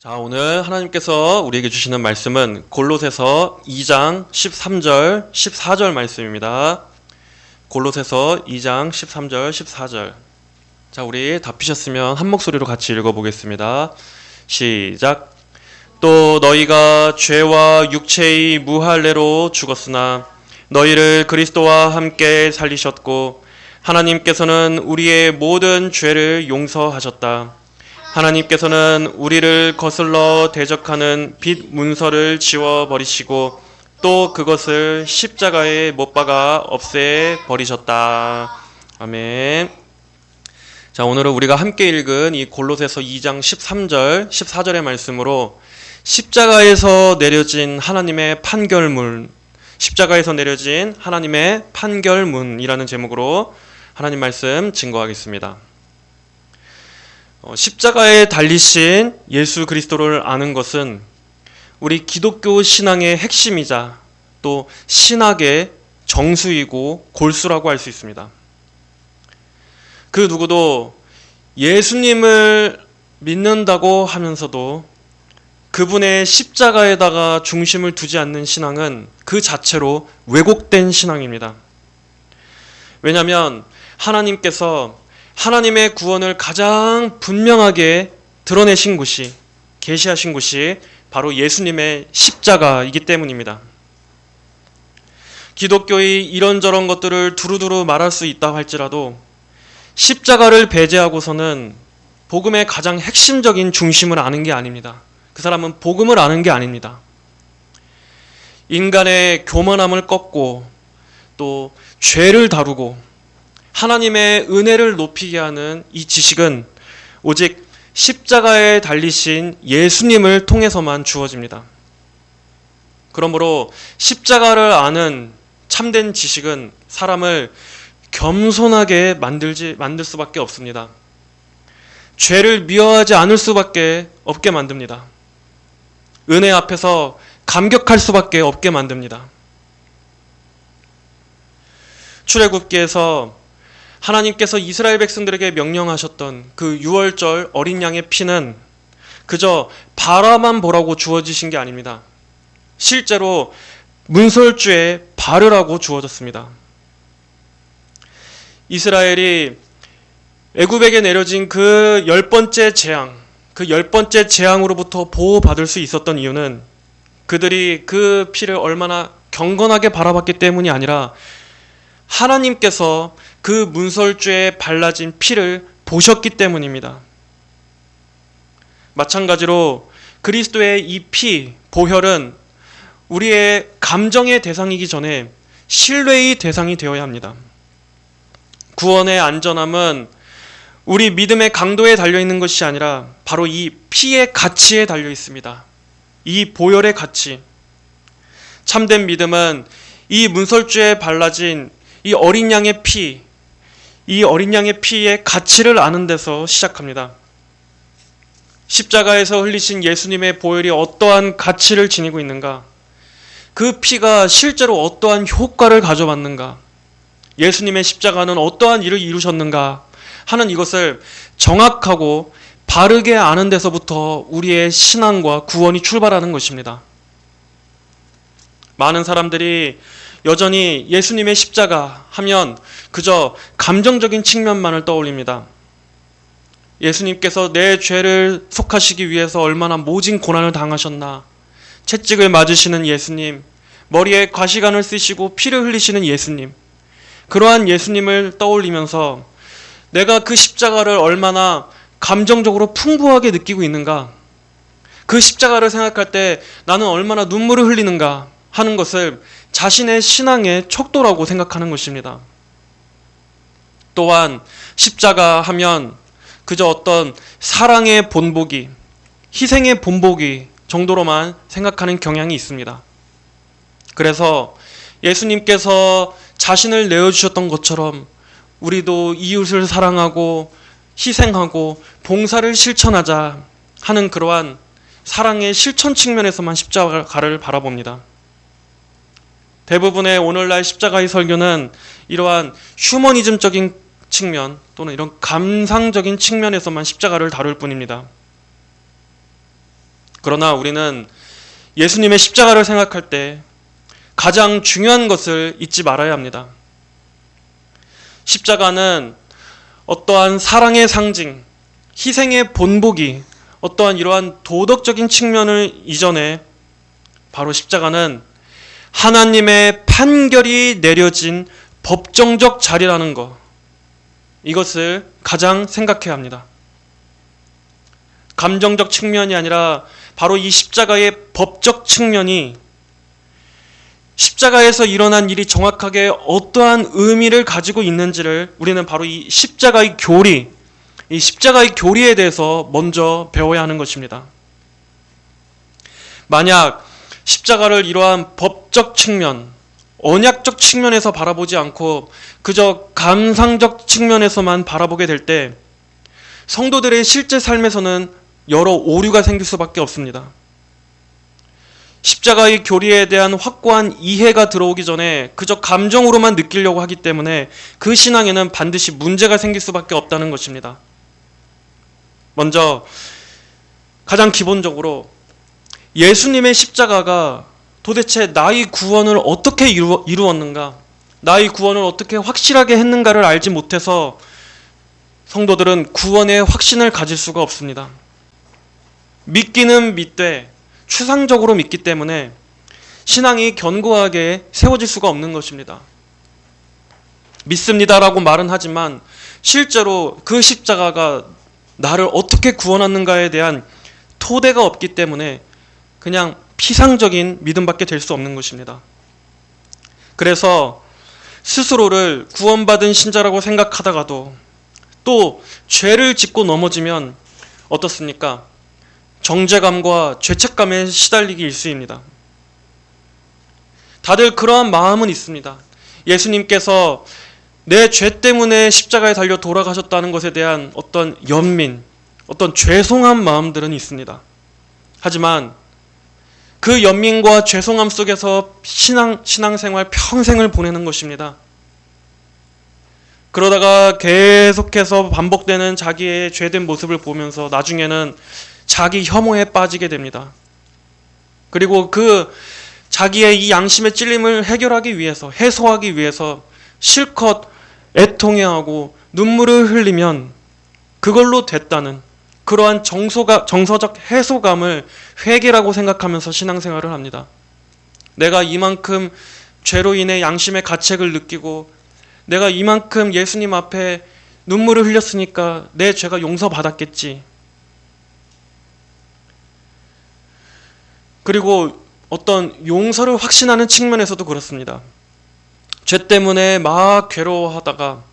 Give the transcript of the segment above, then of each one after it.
자, 오늘 하나님께서 우리에게 주시는 말씀은 골로새서 2장 13절, 14절 말씀입니다. 골로새서 2장 13절, 14절. 자, 우리 다 피셨으면 한 목소리로 같이 읽어보겠습니다. 시작. 또 너희가 죄와 육체의 무할례로 죽었으나 너희를 그리스도와 함께 살리셨고 하나님께서는 우리의 모든 죄를 용서하셨다. 하나님께서는 우리를 거슬러 대적하는 빚 문서를 지워버리시고 또 그것을 십자가에 못 박아 없애버리셨다. 아멘. 자, 오늘은 우리가 함께 읽은 이 골로새서 2장 13절, 14절의 말씀으로 십자가에서 내려진 하나님의 판결문, 십자가에서 내려진 하나님의 판결문이라는 제목으로 하나님 말씀 증거하겠습니다. 십자가에 달리신 예수 그리스도를 아는 것은 우리 기독교 신앙의 핵심이자 또 신학의 정수이고 골수라고 할 수 있습니다. 그 누구도 예수님을 믿는다고 하면서도 그분의 십자가에다가 중심을 두지 않는 신앙은 그 자체로 왜곡된 신앙입니다. 왜냐하면 하나님께서 하나님의 구원을 가장 분명하게 드러내신 곳이, 계시하신 곳이 바로 예수님의 십자가이기 때문입니다. 기독교의 이런저런 것들을 두루두루 말할 수 있다고 할지라도 십자가를 배제하고서는 복음의 가장 핵심적인 중심을 아는 게 아닙니다. 그 사람은 복음을 아는 게 아닙니다. 인간의 교만함을 꺾고 또 죄를 다루고 하나님의 은혜를 높이게 하는 이 지식은 오직 십자가에 달리신 예수님을 통해서만 주어집니다. 그러므로 십자가를 아는 참된 지식은 사람을 겸손하게 만들 수밖에 없습니다. 죄를 미워하지 않을 수밖에 없게 만듭니다. 은혜 앞에서 감격할 수밖에 없게 만듭니다. 출애굽기에서 하나님께서 이스라엘 백성들에게 명령하셨던 그 유월절 어린 양의 피는 그저 바라만 보라고 주어지신 게 아닙니다. 실제로 문설주에 바르라고 주어졌습니다. 이스라엘이 애굽에게 내려진 그 10번째 재앙, 그 10번째 재앙으로부터 보호받을 수 있었던 이유는 그들이 그 피를 얼마나 경건하게 바라봤기 때문이 아니라 하나님께서 그 문설주에 발라진 피를 보셨기 때문입니다. 마찬가지로 그리스도의 이 피, 보혈은 우리의 감정의 대상이기 전에 신뢰의 대상이 되어야 합니다. 구원의 안전함은 우리 믿음의 강도에 달려있는 것이 아니라 바로 이 피의 가치에 달려 있습니다. 이 보혈의 가치. 참된 믿음은 이 문설주에 발라진 이 어린 양의 피, 이 어린 양의 피의 가치를 아는 데서 시작합니다. 십자가에서 흘리신 예수님의 보혈이 어떠한 가치를 지니고 있는가? 그 피가 실제로 어떠한 효과를 가져왔는가? 예수님의 십자가는 어떠한 일을 이루셨는가? 하는 이것을 정확하고 바르게 아는 데서부터 우리의 신앙과 구원이 출발하는 것입니다. 많은 사람들이 여전히 예수님의 십자가 하면 그저 감정적인 측면만을 떠올립니다. 예수님께서 내 죄를 속하시기 위해서 얼마나 모진 고난을 당하셨나. 채찍을 맞으시는 예수님, 머리에 가시관을 쓰시고 피를 흘리시는 예수님. 그러한 예수님을 떠올리면서 내가 그 십자가를 얼마나 감정적으로 풍부하게 느끼고 있는가. 그 십자가를 생각할 때 나는 얼마나 눈물을 흘리는가 하는 것을 자신의 신앙의 척도라고 생각하는 것입니다. 또한 십자가 하면 그저 어떤 사랑의 본보기, 희생의 본보기 정도로만 생각하는 경향이 있습니다. 그래서 예수님께서 자신을 내어주셨던 것처럼 우리도 이웃을 사랑하고 희생하고 봉사를 실천하자 하는 그러한 사랑의 실천 측면에서만 십자가를 바라봅니다. 대부분의 오늘날 십자가의 설교는 이러한 휴머니즘적인 측면 또는 이런 감상적인 측면에서만 십자가를 다룰 뿐입니다. 그러나 우리는 예수님의 십자가를 생각할 때 가장 중요한 것을 잊지 말아야 합니다. 십자가는 어떠한 사랑의 상징, 희생의 본보기, 어떠한 이러한 도덕적인 측면을 이전해 바로 십자가는 하나님의 판결이 내려진 법정적 자리라는 것, 이것을 가장 생각해야 합니다. 감정적 측면이 아니라 바로 이 십자가의 법적 측면이 십자가에서 일어난 일이 정확하게 어떠한 의미를 가지고 있는지를 우리는 바로 이 십자가의 교리, 이 십자가의 교리에 대해서 먼저 배워야 하는 것입니다. 만약 십자가를 이러한 법적 측면, 언약적 측면에서 바라보지 않고 그저 감상적 측면에서만 바라보게 될 때 성도들의 실제 삶에서는 여러 오류가 생길 수밖에 없습니다. 십자가의 교리에 대한 확고한 이해가 들어오기 전에 그저 감정으로만 느끼려고 하기 때문에 그 신앙에는 반드시 문제가 생길 수밖에 없다는 것입니다. 먼저 가장 기본적으로 예수님의 십자가가 도대체 나의 구원을 어떻게 이루었는가, 나의 구원을 어떻게 확실하게 했는가를 알지 못해서 성도들은 구원의 확신을 가질 수가 없습니다. 믿기는 믿되 추상적으로 믿기 때문에 신앙이 견고하게 세워질 수가 없는 것입니다. 믿습니다라고 말은 하지만 실제로 그 십자가가 나를 어떻게 구원하는가에 대한 토대가 없기 때문에 그냥 피상적인 믿음밖에 될 수 없는 것입니다. 그래서 스스로를 구원받은 신자라고 생각하다가도 또 죄를 짓고 넘어지면 어떻습니까? 정죄감과 죄책감에 시달리기 일쑤입니다. 다들 그러한 마음은 있습니다. 예수님께서 내 죄 때문에 십자가에 달려 돌아가셨다는 것에 대한 어떤 연민, 어떤 죄송한 마음들은 있습니다. 하지만 그 연민과 죄송함 속에서 신앙생활 평생을 보내는 것입니다. 그러다가 계속해서 반복되는 자기의 죄된 모습을 보면서 나중에는 자기 혐오에 빠지게 됩니다. 그리고 그 자기의 이 양심의 찔림을 해결하기 위해서, 해소하기 위해서 실컷 애통해하고 눈물을 흘리면 그걸로 됐다는 그러한 정서적 해소감을 회개라고 생각하면서 신앙생활을 합니다. 내가 이만큼 죄로 인해 양심의 가책을 느끼고 내가 이만큼 예수님 앞에 눈물을 흘렸으니까 내 죄가 용서받았겠지. 그리고 어떤 용서를 확신하는 측면에서도 그렇습니다. 죄 때문에 막 괴로워하다가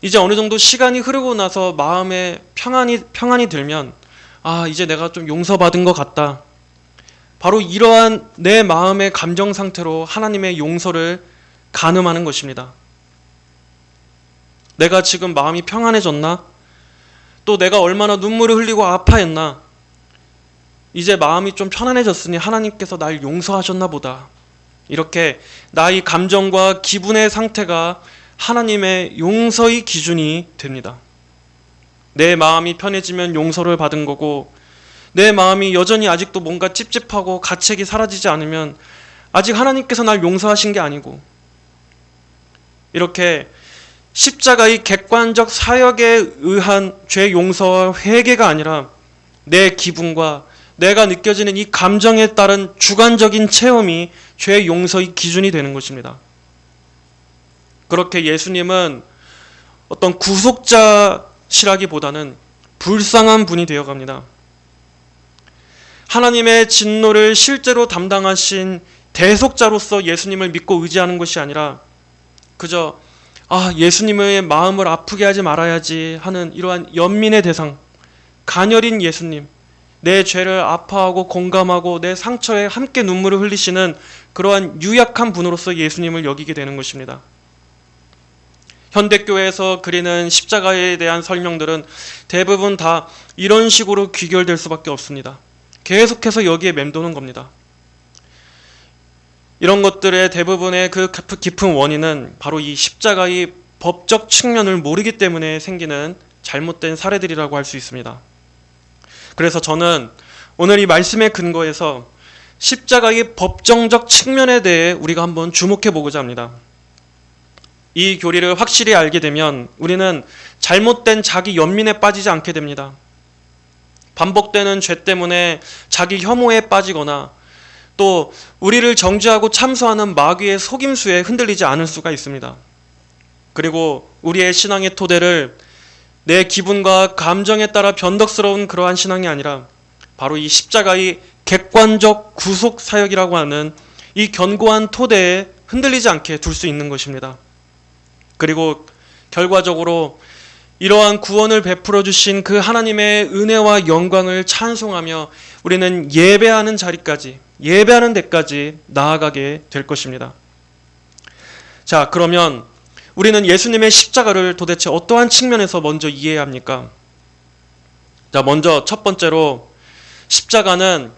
이제 어느 정도 시간이 흐르고 나서 마음에 평안이 들면 이제 내가 좀 용서받은 것 같다. 바로 이러한 내 마음의 감정 상태로 하나님의 용서를 간음하는 것입니다. 내가 지금 마음이 평안해졌나? 또 내가 얼마나 눈물을 흘리고 아파했나? 이제 마음이 좀 편안해졌으니 하나님께서 날 용서하셨나 보다. 이렇게 나의 감정과 기분의 상태가 하나님의 용서의 기준이 됩니다. 내 마음이 편해지면 용서를 받은 거고 내 마음이 여전히 아직도 뭔가 찝찝하고 가책이 사라지지 않으면 아직 하나님께서 날 용서하신 게 아니고, 이렇게 십자가의 객관적 사역에 의한 죄 용서와 회개가 아니라 내 기분과 내가 느껴지는 이 감정에 따른 주관적인 체험이 죄 용서의 기준이 되는 것입니다. 그렇게 예수님은 어떤 구속자시라기보다는 불쌍한 분이 되어갑니다. 하나님의 진노를 실제로 담당하신 대속자로서 예수님을 믿고 의지하는 것이 아니라 그저 예수님의 마음을 아프게 하지 말아야지 하는 이러한 연민의 대상, 가녀린 예수님, 내 죄를 아파하고 공감하고 내 상처에 함께 눈물을 흘리시는 그러한 유약한 분으로서 예수님을 여기게 되는 것입니다. 현대교회에서 그리는 십자가에 대한 설명들은 대부분 다 이런 식으로 귀결될 수밖에 없습니다. 계속해서 여기에 맴도는 겁니다. 이런 것들의 대부분의 그 깊은 원인은 바로 이 십자가의 법적 측면을 모르기 때문에 생기는 잘못된 사례들이라고 할 수 있습니다. 그래서 저는 오늘 이 말씀의 근거에서 십자가의 법정적 측면에 대해 우리가 한번 주목해 보고자 합니다. 이 교리를 확실히 알게 되면 우리는 잘못된 자기 연민에 빠지지 않게 됩니다. 반복되는 죄 때문에 자기 혐오에 빠지거나 또 우리를 정죄하고 참소하는 마귀의 속임수에 흔들리지 않을 수가 있습니다. 그리고 우리의 신앙의 토대를 내 기분과 감정에 따라 변덕스러운 그러한 신앙이 아니라 바로 이 십자가의 객관적 구속 사역이라고 하는 이 견고한 토대에 흔들리지 않게 둘 수 있는 것입니다. 그리고 결과적으로 이러한 구원을 베풀어 주신 그 하나님의 은혜와 영광을 찬송하며 우리는 예배하는 자리까지, 예배하는 데까지 나아가게 될 것입니다. 자, 그러면 우리는 예수님의 십자가를 도대체 어떠한 측면에서 먼저 이해해야 합니까? 자, 먼저 첫 번째로 십자가는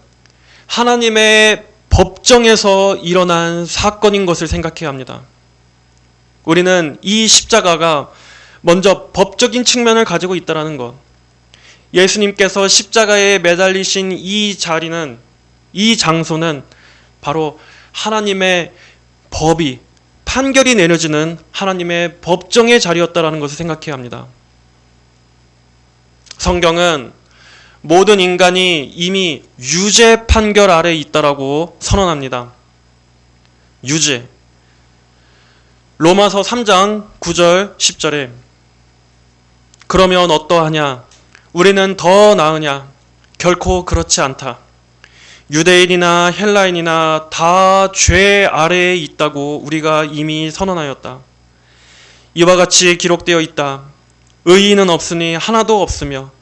하나님의 법정에서 일어난 사건인 것을 생각해야 합니다. 우리는 이 십자가가 먼저 법적인 측면을 가지고 있다는 것. 예수님께서 십자가에 매달리신 이 자리는, 이 장소는 바로 하나님의 법이, 판결이 내려지는 하나님의 법정의 자리였다는 것을 생각해야 합니다. 성경은 모든 인간이 이미 유죄 판결 아래에 있다라고 선언합니다. 유죄. 로마서 3장 9절 10절에 그러면 어떠하냐? 우리는 더 나으냐? 결코 그렇지 않다. 유대인이나 헬라인이나 다 죄 아래에 있다고 우리가 이미 선언하였다. 이와 같이 기록되어 있다. 의인은 없으니 하나도 없으며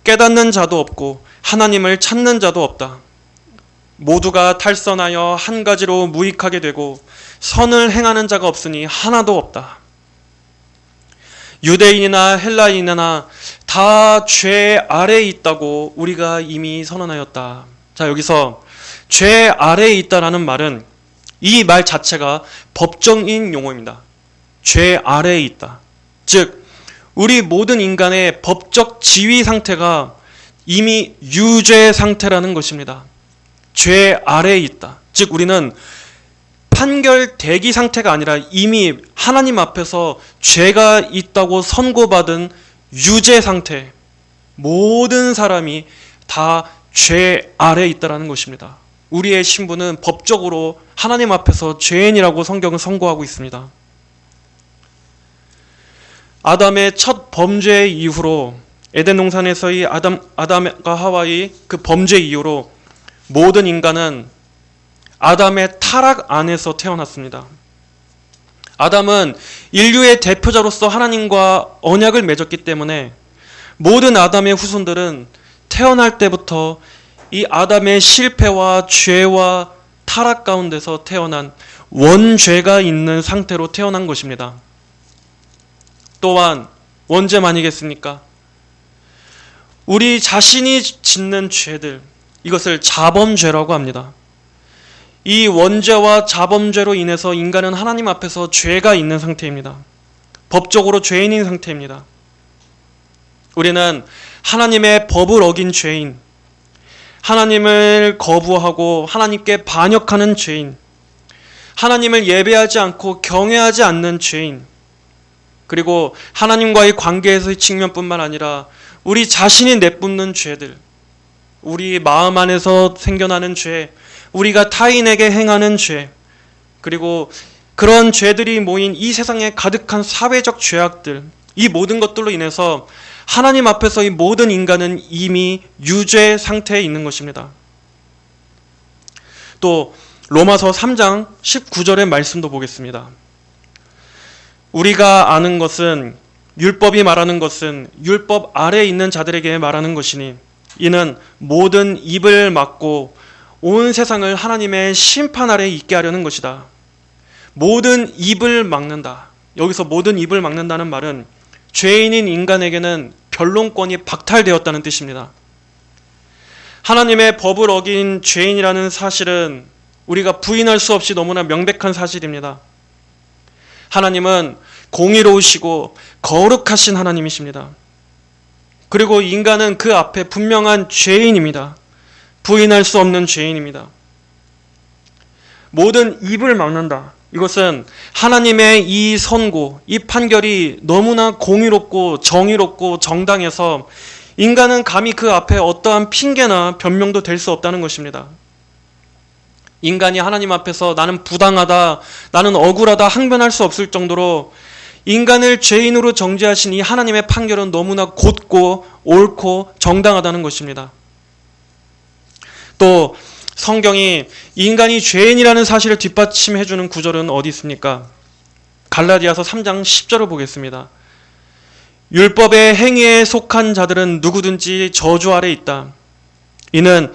깨닫는 자도 없고 하나님을 찾는 자도 없다. 모두가 탈선하여 한 가지로 무익하게 되고 선을 행하는 자가 없으니 하나도 없다. 유대인이나 헬라인이나 다 죄 아래에 있다고 우리가 이미 선언하였다. 자, 여기서 죄 아래에 있다라는 말은 이 말 자체가 법정인 용어입니다. 죄 아래에 있다. 즉 우리 모든 인간의 법적 지위 상태가 이미 유죄 상태라는 것입니다. 죄 아래에 있다. 즉 우리는 판결 대기 상태가 아니라 이미 하나님 앞에서 죄가 있다고 선고받은 유죄 상태. 모든 사람이 다 죄 아래에 있다는 것입니다. 우리의 신분은 법적으로 하나님 앞에서 죄인이라고 성경은 선고하고 있습니다. 아담의 첫 범죄 이후로 에덴 동산에서의 아담과 하와의 그 범죄 이후로 모든 인간은 아담의 타락 안에서 태어났습니다. 아담은 인류의 대표자로서 하나님과 언약을 맺었기 때문에 모든 아담의 후손들은 태어날 때부터 이 아담의 실패와 죄와 타락 가운데서 태어난 원죄가 있는 상태로 태어난 것입니다. 또한 원죄만이겠습니까? 우리 자신이 짓는 죄들, 이것을 자범죄라고 합니다. 이 원죄와 자범죄로 인해서 인간은 하나님 앞에서 죄가 있는 상태입니다. 법적으로 죄인인 상태입니다. 우리는 하나님의 법을 어긴 죄인, 하나님을 거부하고 하나님께 반역하는 죄인, 하나님을 예배하지 않고 경외하지 않는 죄인, 그리고 하나님과의 관계에서의 측면뿐만 아니라 우리 자신이 내뿜는 죄들, 우리 마음 안에서 생겨나는 죄, 우리가 타인에게 행하는 죄, 그리고 그런 죄들이 모인 이 세상에 가득한 사회적 죄악들, 이 모든 것들로 인해서 하나님 앞에서 이 모든 인간은 이미 유죄 상태에 있는 것입니다. 또 로마서 3장 19절의 말씀도 보겠습니다. 우리가 아는 것은, 율법이 말하는 것은 율법 아래에 있는 자들에게 말하는 것이니 이는 모든 입을 막고 온 세상을 하나님의 심판 아래에 있게 하려는 것이다. 모든 입을 막는다. 여기서 모든 입을 막는다는 말은 죄인인 인간에게는 변론권이 박탈되었다는 뜻입니다. 하나님의 법을 어긴 죄인이라는 사실은 우리가 부인할 수 없이 너무나 명백한 사실입니다. 하나님은 공의로우시고 거룩하신 하나님이십니다. 그리고 인간은 그 앞에 분명한 죄인입니다. 부인할 수 없는 죄인입니다. 모든 입을 막는다. 이것은 하나님의 이 선고, 이 판결이 너무나 공의롭고 정의롭고 정당해서 인간은 감히 그 앞에 어떠한 핑계나 변명도 될 수 없다는 것입니다. 인간이 하나님 앞에서 나는 부당하다, 나는 억울하다 항변할 수 없을 정도로 인간을 죄인으로 정죄하신 이 하나님의 판결은 너무나 곧고 옳고 정당하다는 것입니다. 또 성경이 인간이 죄인이라는 사실을 뒷받침해주는 구절은 어디 있습니까? 갈라디아서 3장 10절을 보겠습니다. 율법의 행위에 속한 자들은 누구든지 저주 아래 있다. 이는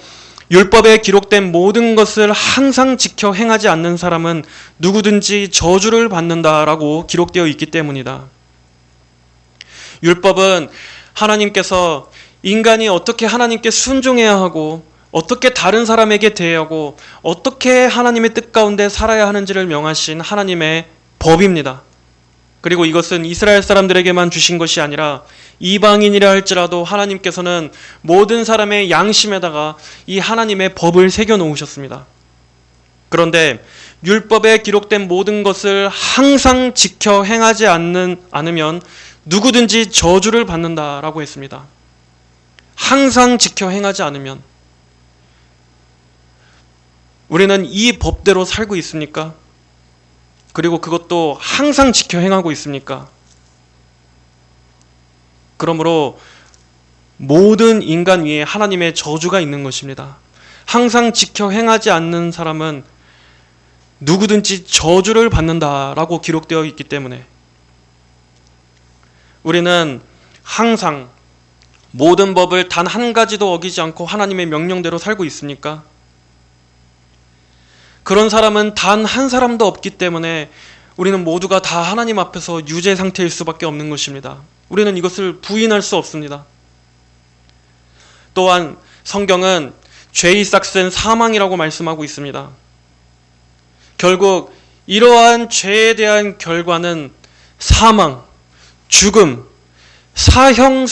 율법에 기록된 모든 것을 항상 지켜 행하지 않는 사람은 누구든지 저주를 받는다라고 기록되어 있기 때문이다. 율법은 하나님께서 인간이 어떻게 하나님께 순종해야 하고 어떻게 다른 사람에게 대하고 어떻게 하나님의 뜻 가운데 살아야 하는지를 명하신 하나님의 법입니다. 그리고 이것은 이스라엘 사람들에게만 주신 것이 아니라 이방인이라 할지라도 하나님께서는 모든 사람의 양심에다가 이 하나님의 법을 새겨 놓으셨습니다. 그런데 율법에 기록된 모든 것을 항상 지켜 행하지 않으면 누구든지 저주를 받는다라고 했습니다. 항상 지켜 행하지 않으면. 우리는 이 법대로 살고 있습니까? 그리고 그것도 항상 지켜 행하고 있습니까? 그러므로 모든 인간 위에 하나님의 저주가 있는 것입니다. 항상 지켜 행하지 않는 사람은 누구든지 저주를 받는다라고 기록되어 있기 때문에 우리는 항상 모든 법을 단 한 가지도 어기지 않고 하나님의 명령대로 살고 있습니까? 그런 사람은 단 한 사람도 없기 때문에 우리는 모두가 다 하나님 앞에서 유죄 상태일 수밖에 없는 것입니다. 우리는 이것을 부인할 수 없습니다. 또한 성경은 죄의 싹은 사망이라고 말씀하고 있습니다. 결국 이러한 죄에 대한 결과는 사망, 죽음, 사형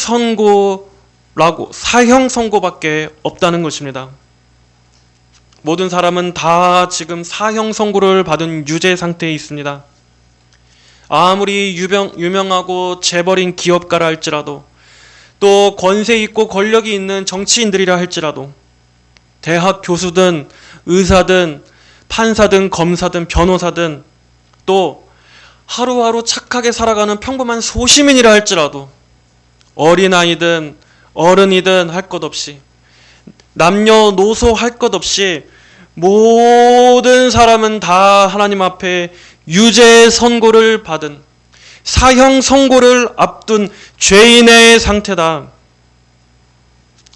선고밖에 없다는 것입니다. 모든 사람은 다 지금 사형 선고를 받은 유죄 상태에 있습니다. 아무리 유명하고 재벌인 기업가라 할지라도 또 권세 있고 권력이 있는 정치인들이라 할지라도 대학 교수든 의사든 판사든 검사든 변호사든 또 하루하루 착하게 살아가는 평범한 소시민이라 할지라도 어린아이든 어른이든 할 것 없이 남녀노소 할 것 없이 모든 사람은 다 하나님 앞에 유죄 선고를 받은 사형 선고를 앞둔 죄인의 상태다.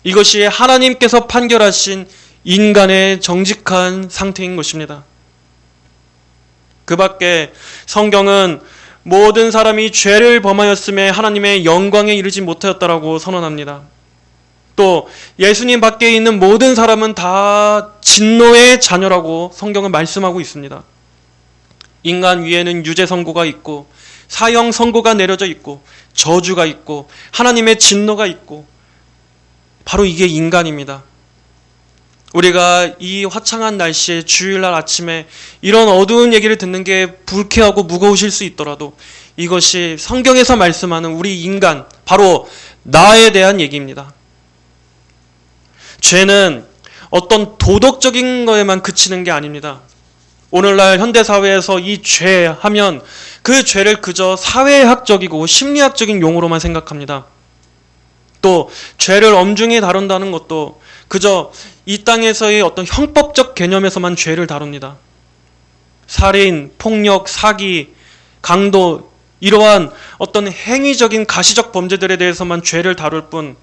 이것이 하나님께서 판결하신 인간의 정직한 상태인 것입니다. 그 밖에 성경은 모든 사람이 죄를 범하였음에 하나님의 영광에 이르지 못하였다라고 선언합니다. 또 예수님 밖에 있는 모든 사람은 다 진노의 자녀라고 성경은 말씀하고 있습니다. 인간 위에는 유죄 선고가 있고 사형 선고가 내려져 있고 저주가 있고 하나님의 진노가 있고 바로 이게 인간입니다. 우리가 이 화창한 날씨에 주일날 아침에 이런 어두운 얘기를 듣는 게 불쾌하고 무거우실 수 있더라도 이것이 성경에서 말씀하는 우리 인간, 바로 나에 대한 얘기입니다. 죄는 어떤 도덕적인 거에만 그치는 게 아닙니다. 오늘날 현대사회에서 이 죄 하면 그 죄를 그저 사회학적이고 심리학적인 용어로만 생각합니다. 또 죄를 엄중히 다룬다는 것도 그저 이 땅에서의 어떤 형법적 개념에서만 죄를 다룹니다. 살인, 폭력, 사기, 강도 이러한 어떤 행위적인 가시적 범죄들에 대해서만 죄를 다룰 뿐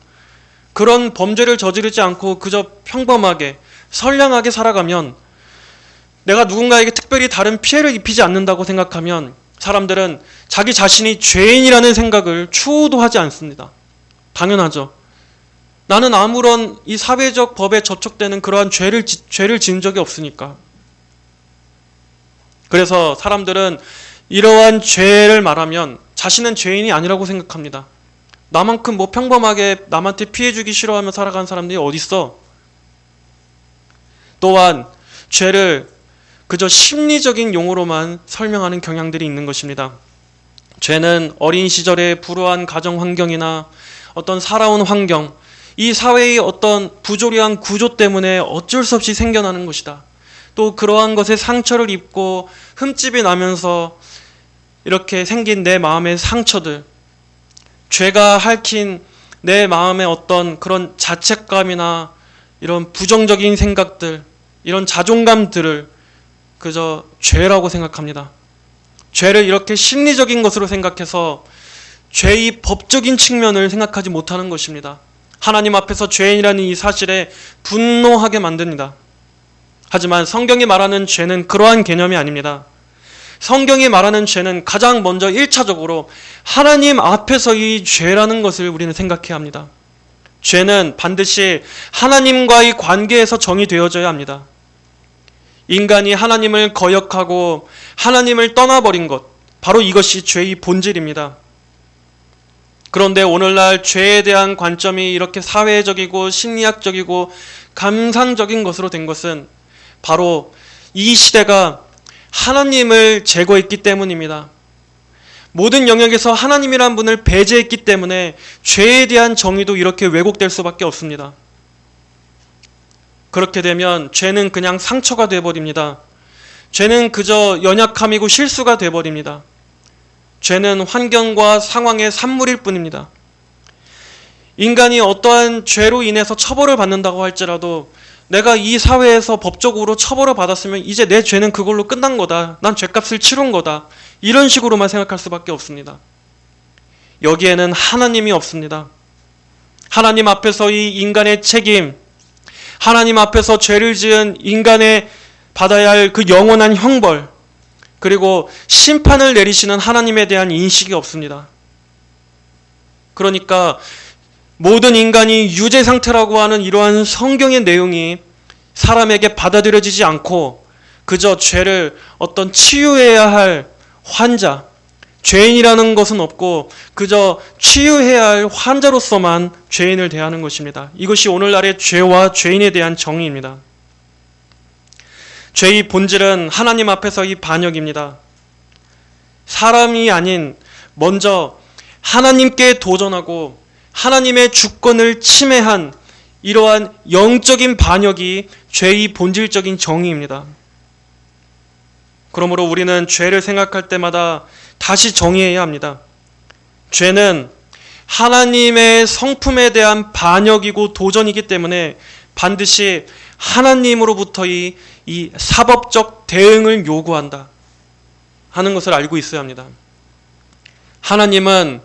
그런 범죄를 저지르지 않고 그저 평범하게 선량하게 살아가면 내가 누군가에게 특별히 다른 피해를 입히지 않는다고 생각하면 사람들은 자기 자신이 죄인이라는 생각을 추호도 하지 않습니다. 당연하죠. 나는 아무런 이 사회적 법에 접촉되는 그러한 죄를 지은 적이 없으니까. 그래서 사람들은 이러한 죄를 말하면 자신은 죄인이 아니라고 생각합니다. 나만큼 평범하게 남한테 피해 주기 싫어하며 살아가는 사람들이 어딨어? 또한 죄를 그저 심리적인 용어로만 설명하는 경향들이 있는 것입니다. 죄는 어린 시절의 불우한 가정 환경이나 어떤 살아온 환경, 이 사회의 어떤 부조리한 구조 때문에 어쩔 수 없이 생겨나는 것이다. 또 그러한 것에 상처를 입고 흠집이 나면서 이렇게 생긴 내 마음의 상처들, 죄가 핥힌 내 마음의 어떤 그런 자책감이나 이런 부정적인 생각들, 이런 자존감들을 그저 죄라고 생각합니다. 죄를 이렇게 심리적인 것으로 생각해서 죄의 법적인 측면을 생각하지 못하는 것입니다. 하나님 앞에서 죄인이라는 이 사실에 분노하게 만듭니다. 하지만 성경이 말하는 죄는 그러한 개념이 아닙니다. 성경이 말하는 죄는 가장 먼저 1차적으로 하나님 앞에서의 죄라는 것을 우리는 생각해야 합니다. 죄는 반드시 하나님과의 관계에서 정의되어져야 합니다. 인간이 하나님을 거역하고 하나님을 떠나버린 것, 바로 이것이 죄의 본질입니다. 그런데 오늘날 죄에 대한 관점이 이렇게 사회적이고 심리학적이고 감상적인 것으로 된 것은 바로 이 시대가 하나님을 제거했기 때문입니다. 모든 영역에서 하나님이란 분을 배제했기 때문에 죄에 대한 정의도 이렇게 왜곡될 수밖에 없습니다. 그렇게 되면 죄는 그냥 상처가 되어버립니다. 죄는 그저 연약함이고 실수가 되어버립니다. 죄는 환경과 상황의 산물일 뿐입니다. 인간이 어떠한 죄로 인해서 처벌을 받는다고 할지라도 내가 이 사회에서 법적으로 처벌을 받았으면 이제 내 죄는 그걸로 끝난 거다. 난 죄값을 치른 거다. 이런 식으로만 생각할 수밖에 없습니다. 여기에는 하나님이 없습니다. 하나님 앞에서의 인간의 책임, 하나님 앞에서 죄를 지은 인간의 받아야 할 그 영원한 형벌, 그리고 심판을 내리시는 하나님에 대한 인식이 없습니다. 그러니까 모든 인간이 유죄 상태라고 하는 이러한 성경의 내용이 사람에게 받아들여지지 않고 그저 죄를 어떤 치유해야 할 환자, 죄인이라는 것은 없고 그저 치유해야 할 환자로서만 죄인을 대하는 것입니다. 이것이 오늘날의 죄와 죄인에 대한 정의입니다. 죄의 본질은 하나님 앞에서의 반역입니다. 사람이 아닌 먼저 하나님께 도전하고 하나님의 주권을 침해한 이러한 영적인 반역이 죄의 본질적인 정의입니다. 그러므로 우리는 죄를 생각할 때마다 다시 정의해야 합니다. 죄는 하나님의 성품에 대한 반역이고 도전이기 때문에 반드시 하나님으로부터의 이 사법적 대응을 요구한다 하는 것을 알고 있어야 합니다. 하나님은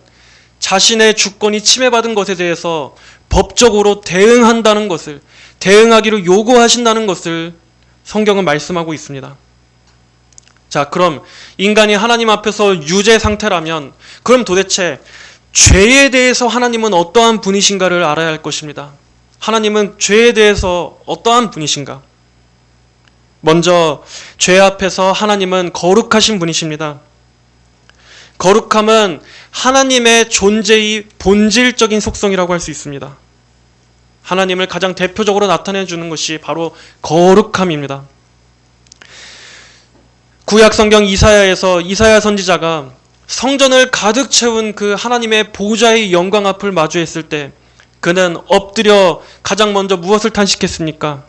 자신의 주권이 침해받은 것에 대해서 법적으로 대응한다는 것을, 대응하기로 요구하신다는 것을 성경은 말씀하고 있습니다. 자, 그럼 인간이 하나님 앞에서 유죄 상태라면 그럼 도대체 죄에 대해서 하나님은 어떠한 분이신가를 알아야 할 것입니다. 하나님은 죄에 대해서 어떠한 분이신가? 먼저 죄 앞에서 하나님은 거룩하신 분이십니다. 거룩함은 하나님의 존재의 본질적인 속성이라고 할 수 있습니다. 하나님을 가장 대표적으로 나타내 주는 것이 바로 거룩함입니다. 구약 성경 이사야에서 이사야 선지자가 성전을 가득 채운 그 하나님의 보좌의 영광 앞을 마주했을 때 그는 엎드려 가장 먼저 무엇을 탄식했습니까?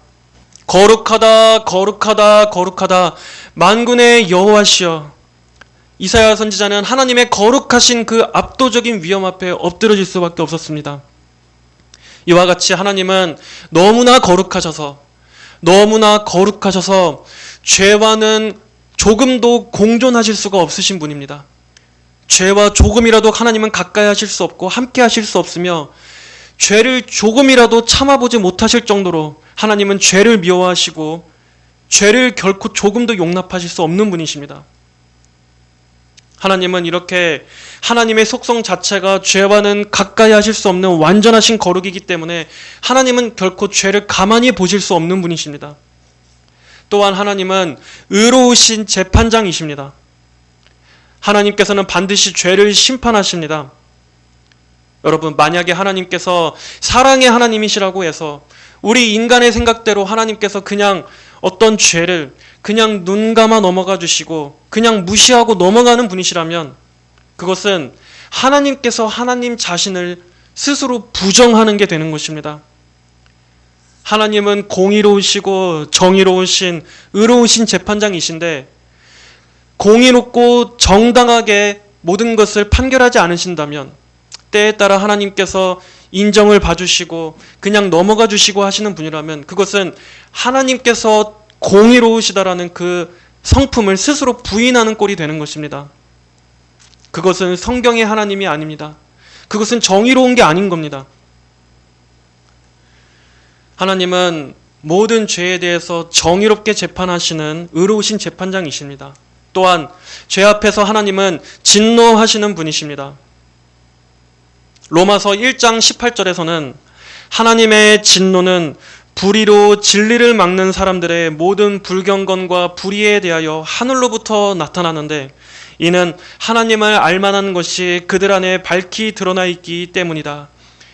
거룩하다, 거룩하다, 거룩하다, 만군의 여호와시여. 이사야 선지자는 하나님의 거룩하신 그 압도적인 위엄 앞에 엎드러질 수밖에 없었습니다. 이와 같이 하나님은 너무나 거룩하셔서 죄와는 조금도 공존하실 수가 없으신 분입니다. 죄와 조금이라도 하나님은 가까이 하실 수 없고 함께 하실 수 없으며 죄를 조금이라도 참아보지 못하실 정도로 하나님은 죄를 미워하시고 죄를 결코 조금도 용납하실 수 없는 분이십니다. 하나님은 이렇게 하나님의 속성 자체가 죄와는 가까이 하실 수 없는 완전하신 거룩이기 때문에 하나님은 결코 죄를 가만히 보실 수 없는 분이십니다. 또한 하나님은 의로우신 재판장이십니다. 하나님께서는 반드시 죄를 심판하십니다. 여러분, 만약에 하나님께서 사랑의 하나님이시라고 해서 우리 인간의 생각대로 하나님께서 그냥 어떤 죄를 그냥 눈 감아 넘어가 주시고 그냥 무시하고 넘어가는 분이시라면 그것은 하나님께서 하나님 자신을 스스로 부정하는 게 되는 것입니다. 하나님은 공의로우시고 정의로우신 의로우신 재판장이신데 공의롭고 정당하게 모든 것을 판결하지 않으신다면 때에 따라 하나님께서 인정을 봐주시고 그냥 넘어가 주시고 하시는 분이라면 그것은 하나님께서 공의로우시다라는 그 성품을 스스로 부인하는 꼴이 되는 것입니다. 그것은 성경의 하나님이 아닙니다. 그것은 정의로운 게 아닌 겁니다. 하나님은 모든 죄에 대해서 정의롭게 재판하시는 의로우신 재판장이십니다. 또한 죄 앞에서 하나님은 진노하시는 분이십니다. 로마서 1장 18절에서는 하나님의 진노는 불의로 진리를 막는 사람들의 모든 불경건과 불의에 대하여 하늘로부터 나타나는데 이는 하나님을 알만한 것이 그들 안에 밝히 드러나 있기 때문이다.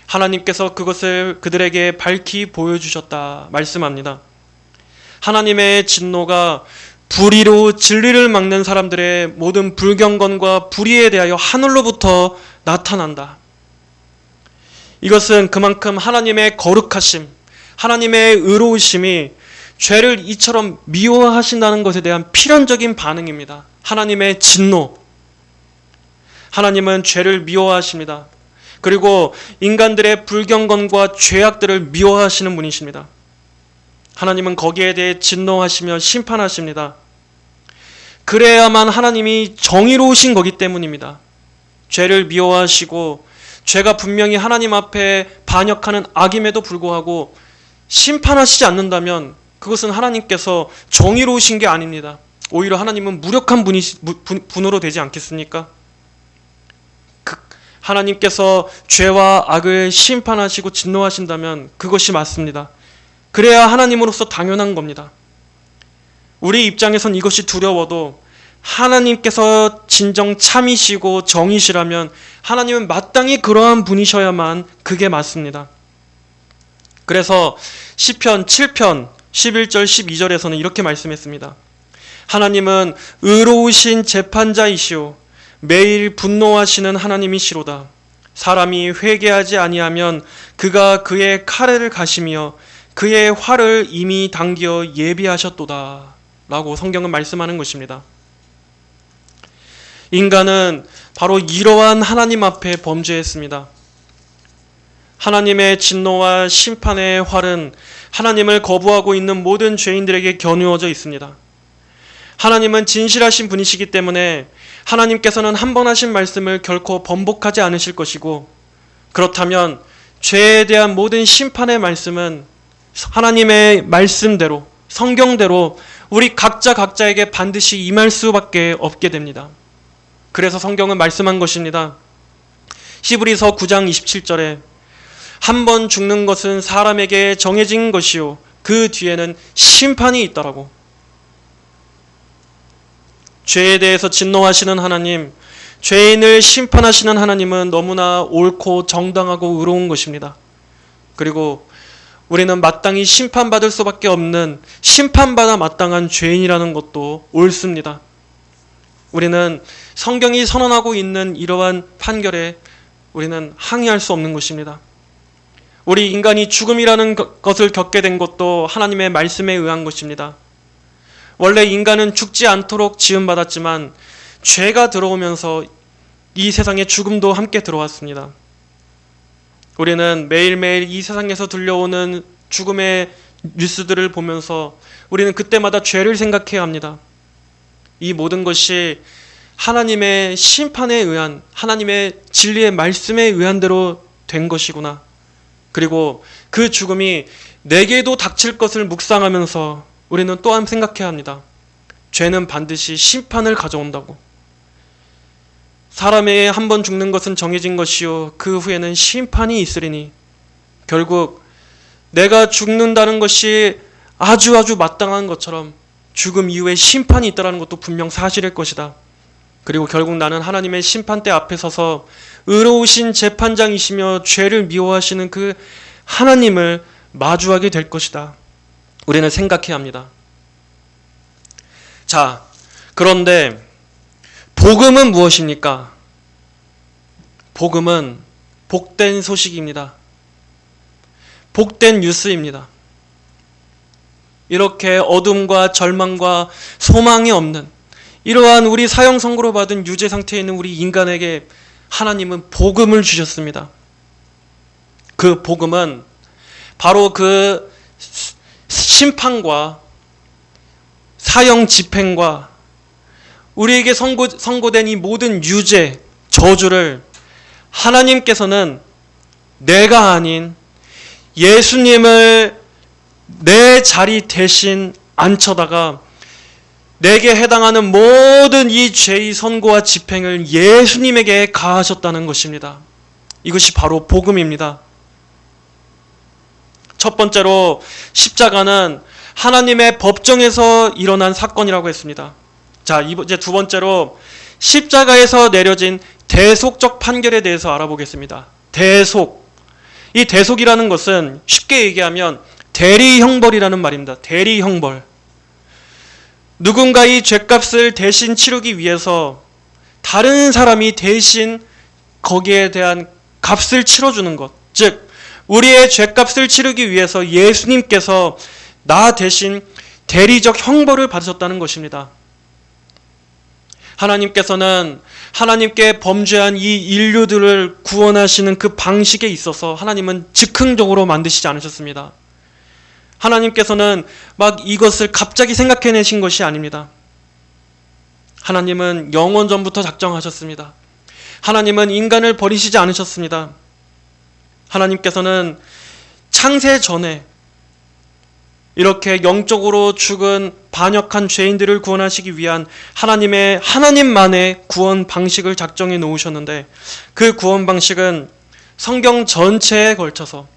하나님께서 그것을 그들에게 밝히 보여주셨다 말씀합니다. 하나님의 진노가 불의로 진리를 막는 사람들의 모든 불경건과 불의에 대하여 하늘로부터 나타난다. 이것은 그만큼 하나님의 거룩하심, 하나님의 의로우심이 죄를 이처럼 미워하신다는 것에 대한 필연적인 반응입니다. 하나님의 진노. 하나님은 죄를 미워하십니다. 그리고 인간들의 불경건과 죄악들을 미워하시는 분이십니다. 하나님은 거기에 대해 진노하시며 심판하십니다. 그래야만 하나님이 정의로우신 거기 때문입니다. 죄를 미워하시고 죄가 분명히 하나님 앞에 반역하는 악임에도 불구하고 심판하시지 않는다면 그것은 하나님께서 정의로우신 게 아닙니다. 오히려 하나님은 무력한 분으로 되지 않겠습니까? 하나님께서 죄와 악을 심판하시고 진노하신다면 그것이 맞습니다. 그래야 하나님으로서 당연한 겁니다. 우리 입장에선 이것이 두려워도 하나님께서 진정 참이시고 정이시라면 하나님은 마땅히 그러한 분이셔야만 그게 맞습니다. 그래서 시편 7편 11절 12절에서는 이렇게 말씀했습니다. 하나님은 의로우신 재판자이시오 매일 분노하시는 하나님이시로다. 사람이 회개하지 아니하면 그가 그의 칼을 가시며 그의 활을 이미 당겨 예비하셨도다 라고 성경은 말씀하는 것입니다. 인간은 바로 이러한 하나님 앞에 범죄했습니다. 하나님의 진노와 심판의 활은 하나님을 거부하고 있는 모든 죄인들에게 겨누어져 있습니다. 하나님은 진실하신 분이시기 때문에 하나님께서는 한 번 하신 말씀을 결코 번복하지 않으실 것이고 그렇다면 죄에 대한 모든 심판의 말씀은 하나님의 말씀대로 성경대로 우리 각자에게 반드시 임할 수밖에 없게 됩니다. 그래서 성경은 말씀한 것입니다. 히브리서 9장 27절에 한 번 죽는 것은 사람에게 정해진 것이요 그 뒤에는 심판이 있더라고. 죄에 대해서 진노하시는 하나님, 죄인을 심판하시는 하나님은 너무나 옳고 정당하고 의로운 것입니다. 그리고 우리는 마땅히 심판받을 수밖에 없는 심판받아 마땅한 죄인이라는 것도 옳습니다. 우리는 성경이 선언하고 있는 이러한 판결에 우리는 항의할 수 없는 것입니다. 우리 인간이 죽음이라는 것을 겪게 된 것도 하나님의 말씀에 의한 것입니다. 원래 인간은 죽지 않도록 지음받았지만 죄가 들어오면서 이 세상에 죽음도 함께 들어왔습니다. 우리는 매일매일 이 세상에서 들려오는 죽음의 뉴스들을 보면서 우리는 그때마다 죄를 생각해야 합니다. 이 모든 것이 하나님의 심판에 의한 하나님의 진리의 말씀에 의한 대로 된 것이구나. 그리고 그 죽음이 내게도 닥칠 것을 묵상하면서 우리는 또한 생각해야 합니다. 죄는 반드시 심판을 가져온다고. 사람의 한 번 죽는 것은 정해진 것이요 그 후에는 심판이 있으리니 결국 내가 죽는다는 것이 아주 마땅한 것처럼 죽음 이후에 심판이 있다는 것도 분명 사실일 것이다. 그리고 결국 나는 하나님의 심판대 앞에 서서 의로우신 재판장이시며 죄를 미워하시는 그 하나님을 마주하게 될 것이다. 우리는 생각해야 합니다. 자, 그런데 복음은 무엇입니까? 복음은 복된 소식입니다. 복된 뉴스입니다. 이렇게 어둠과 절망과 소망이 없는 이러한 우리 사형 선고로 받은 유죄 상태에 있는 우리 인간에게 하나님은 복음을 주셨습니다. 그 복음은 바로 그 심판과 사형 집행과 우리에게 선고된 이 모든 유죄, 저주를 하나님께서는 내가 아닌 예수님을 내 자리 대신 앉혀다가 내게 해당하는 모든 이 죄의 선고와 집행을 예수님에게 가하셨다는 것입니다. 이것이 바로 복음입니다. 첫 번째로 십자가는 하나님의 법정에서 일어난 사건이라고 했습니다. 자, 이제 두 번째로 십자가에서 내려진 대속적 판결에 대해서 알아보겠습니다. 대속. 이 대속이라는 것은 쉽게 얘기하면 대리형벌이라는 말입니다. 대리형벌. 누군가의 죄값을 대신 치르기 위해서 다른 사람이 대신 거기에 대한 값을 치러주는 것. 즉, 우리의 죄값을 치르기 위해서 예수님께서 나 대신 대리적 형벌을 받으셨다는 것입니다. 하나님께서는 하나님께 범죄한 이 인류들을 구원하시는 그 방식에 있어서 하나님은 즉흥적으로 만드시지 않으셨습니다. 하나님께서는 막 이것을 갑자기 생각해내신 것이 아닙니다. 하나님은 영원 전부터 작정하셨습니다. 하나님은 인간을 버리시지 않으셨습니다. 하나님께서는 창세 전에 이렇게 영적으로 죽은 반역한 죄인들을 구원하시기 위한 하나님만의 구원 방식을 작정해 놓으셨는데 그 구원 방식은 성경 전체에 걸쳐서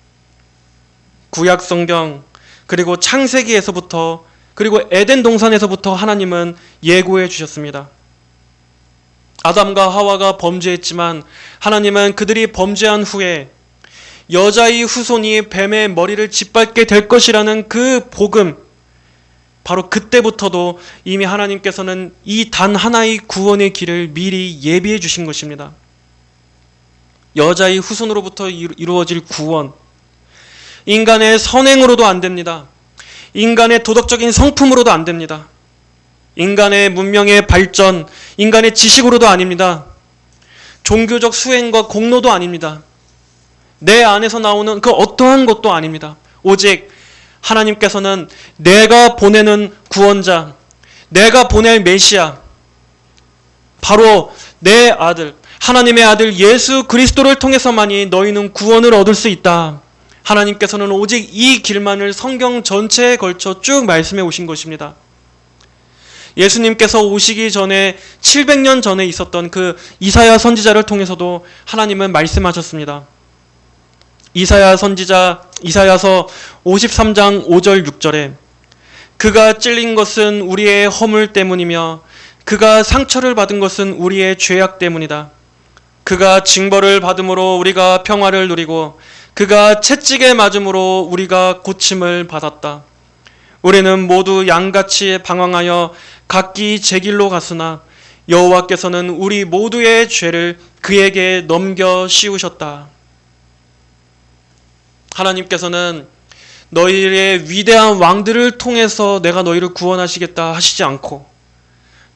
구약 성경 그리고 창세기에서부터 그리고 에덴 동산에서부터 하나님은 예고해 주셨습니다. 아담과 하와가 범죄했지만 하나님은 그들이 범죄한 후에 여자의 후손이 뱀의 머리를 짓밟게 될 것이라는 그 복음, 바로 그때부터도 이미 하나님께서는 이 단 하나의 구원의 길을 미리 예비해 주신 것입니다. 여자의 후손으로부터 이루어질 구원, 인간의 선행으로도 안 됩니다. 인간의 도덕적인 성품으로도 안 됩니다. 인간의 문명의 발전, 인간의 지식으로도 아닙니다. 종교적 수행과 공로도 아닙니다. 내 안에서 나오는 그 어떠한 것도 아닙니다. 오직 하나님께서는 내가 보내는 구원자, 내가 보낼 메시아, 바로 내 아들, 하나님의 아들 예수 그리스도를 통해서만이 너희는 구원을 얻을 수 있다. 하나님께서는 오직 이 길만을 성경 전체에 걸쳐 쭉 말씀해 오신 것입니다. 예수님께서 오시기 전에 700년 전에 있었던 그 이사야 선지자를 통해서도 하나님은 말씀하셨습니다. 이사야 선지자 이사야서 53장 5절 6절에 그가 찔린 것은 우리의 허물 때문이며 그가 상처를 받은 것은 우리의 죄악 때문이다. 그가 징벌을 받음으로 우리가 평화를 누리고 그가 채찍에 맞음으로 우리가 고침을 받았다. 우리는 모두 양같이 방황하여 각기 제 길로 갔으나 여호와께서는 우리 모두의 죄를 그에게 넘겨 씌우셨다. 하나님께서는 너희의 위대한 왕들을 통해서 내가 너희를 구원하시겠다 하시지 않고,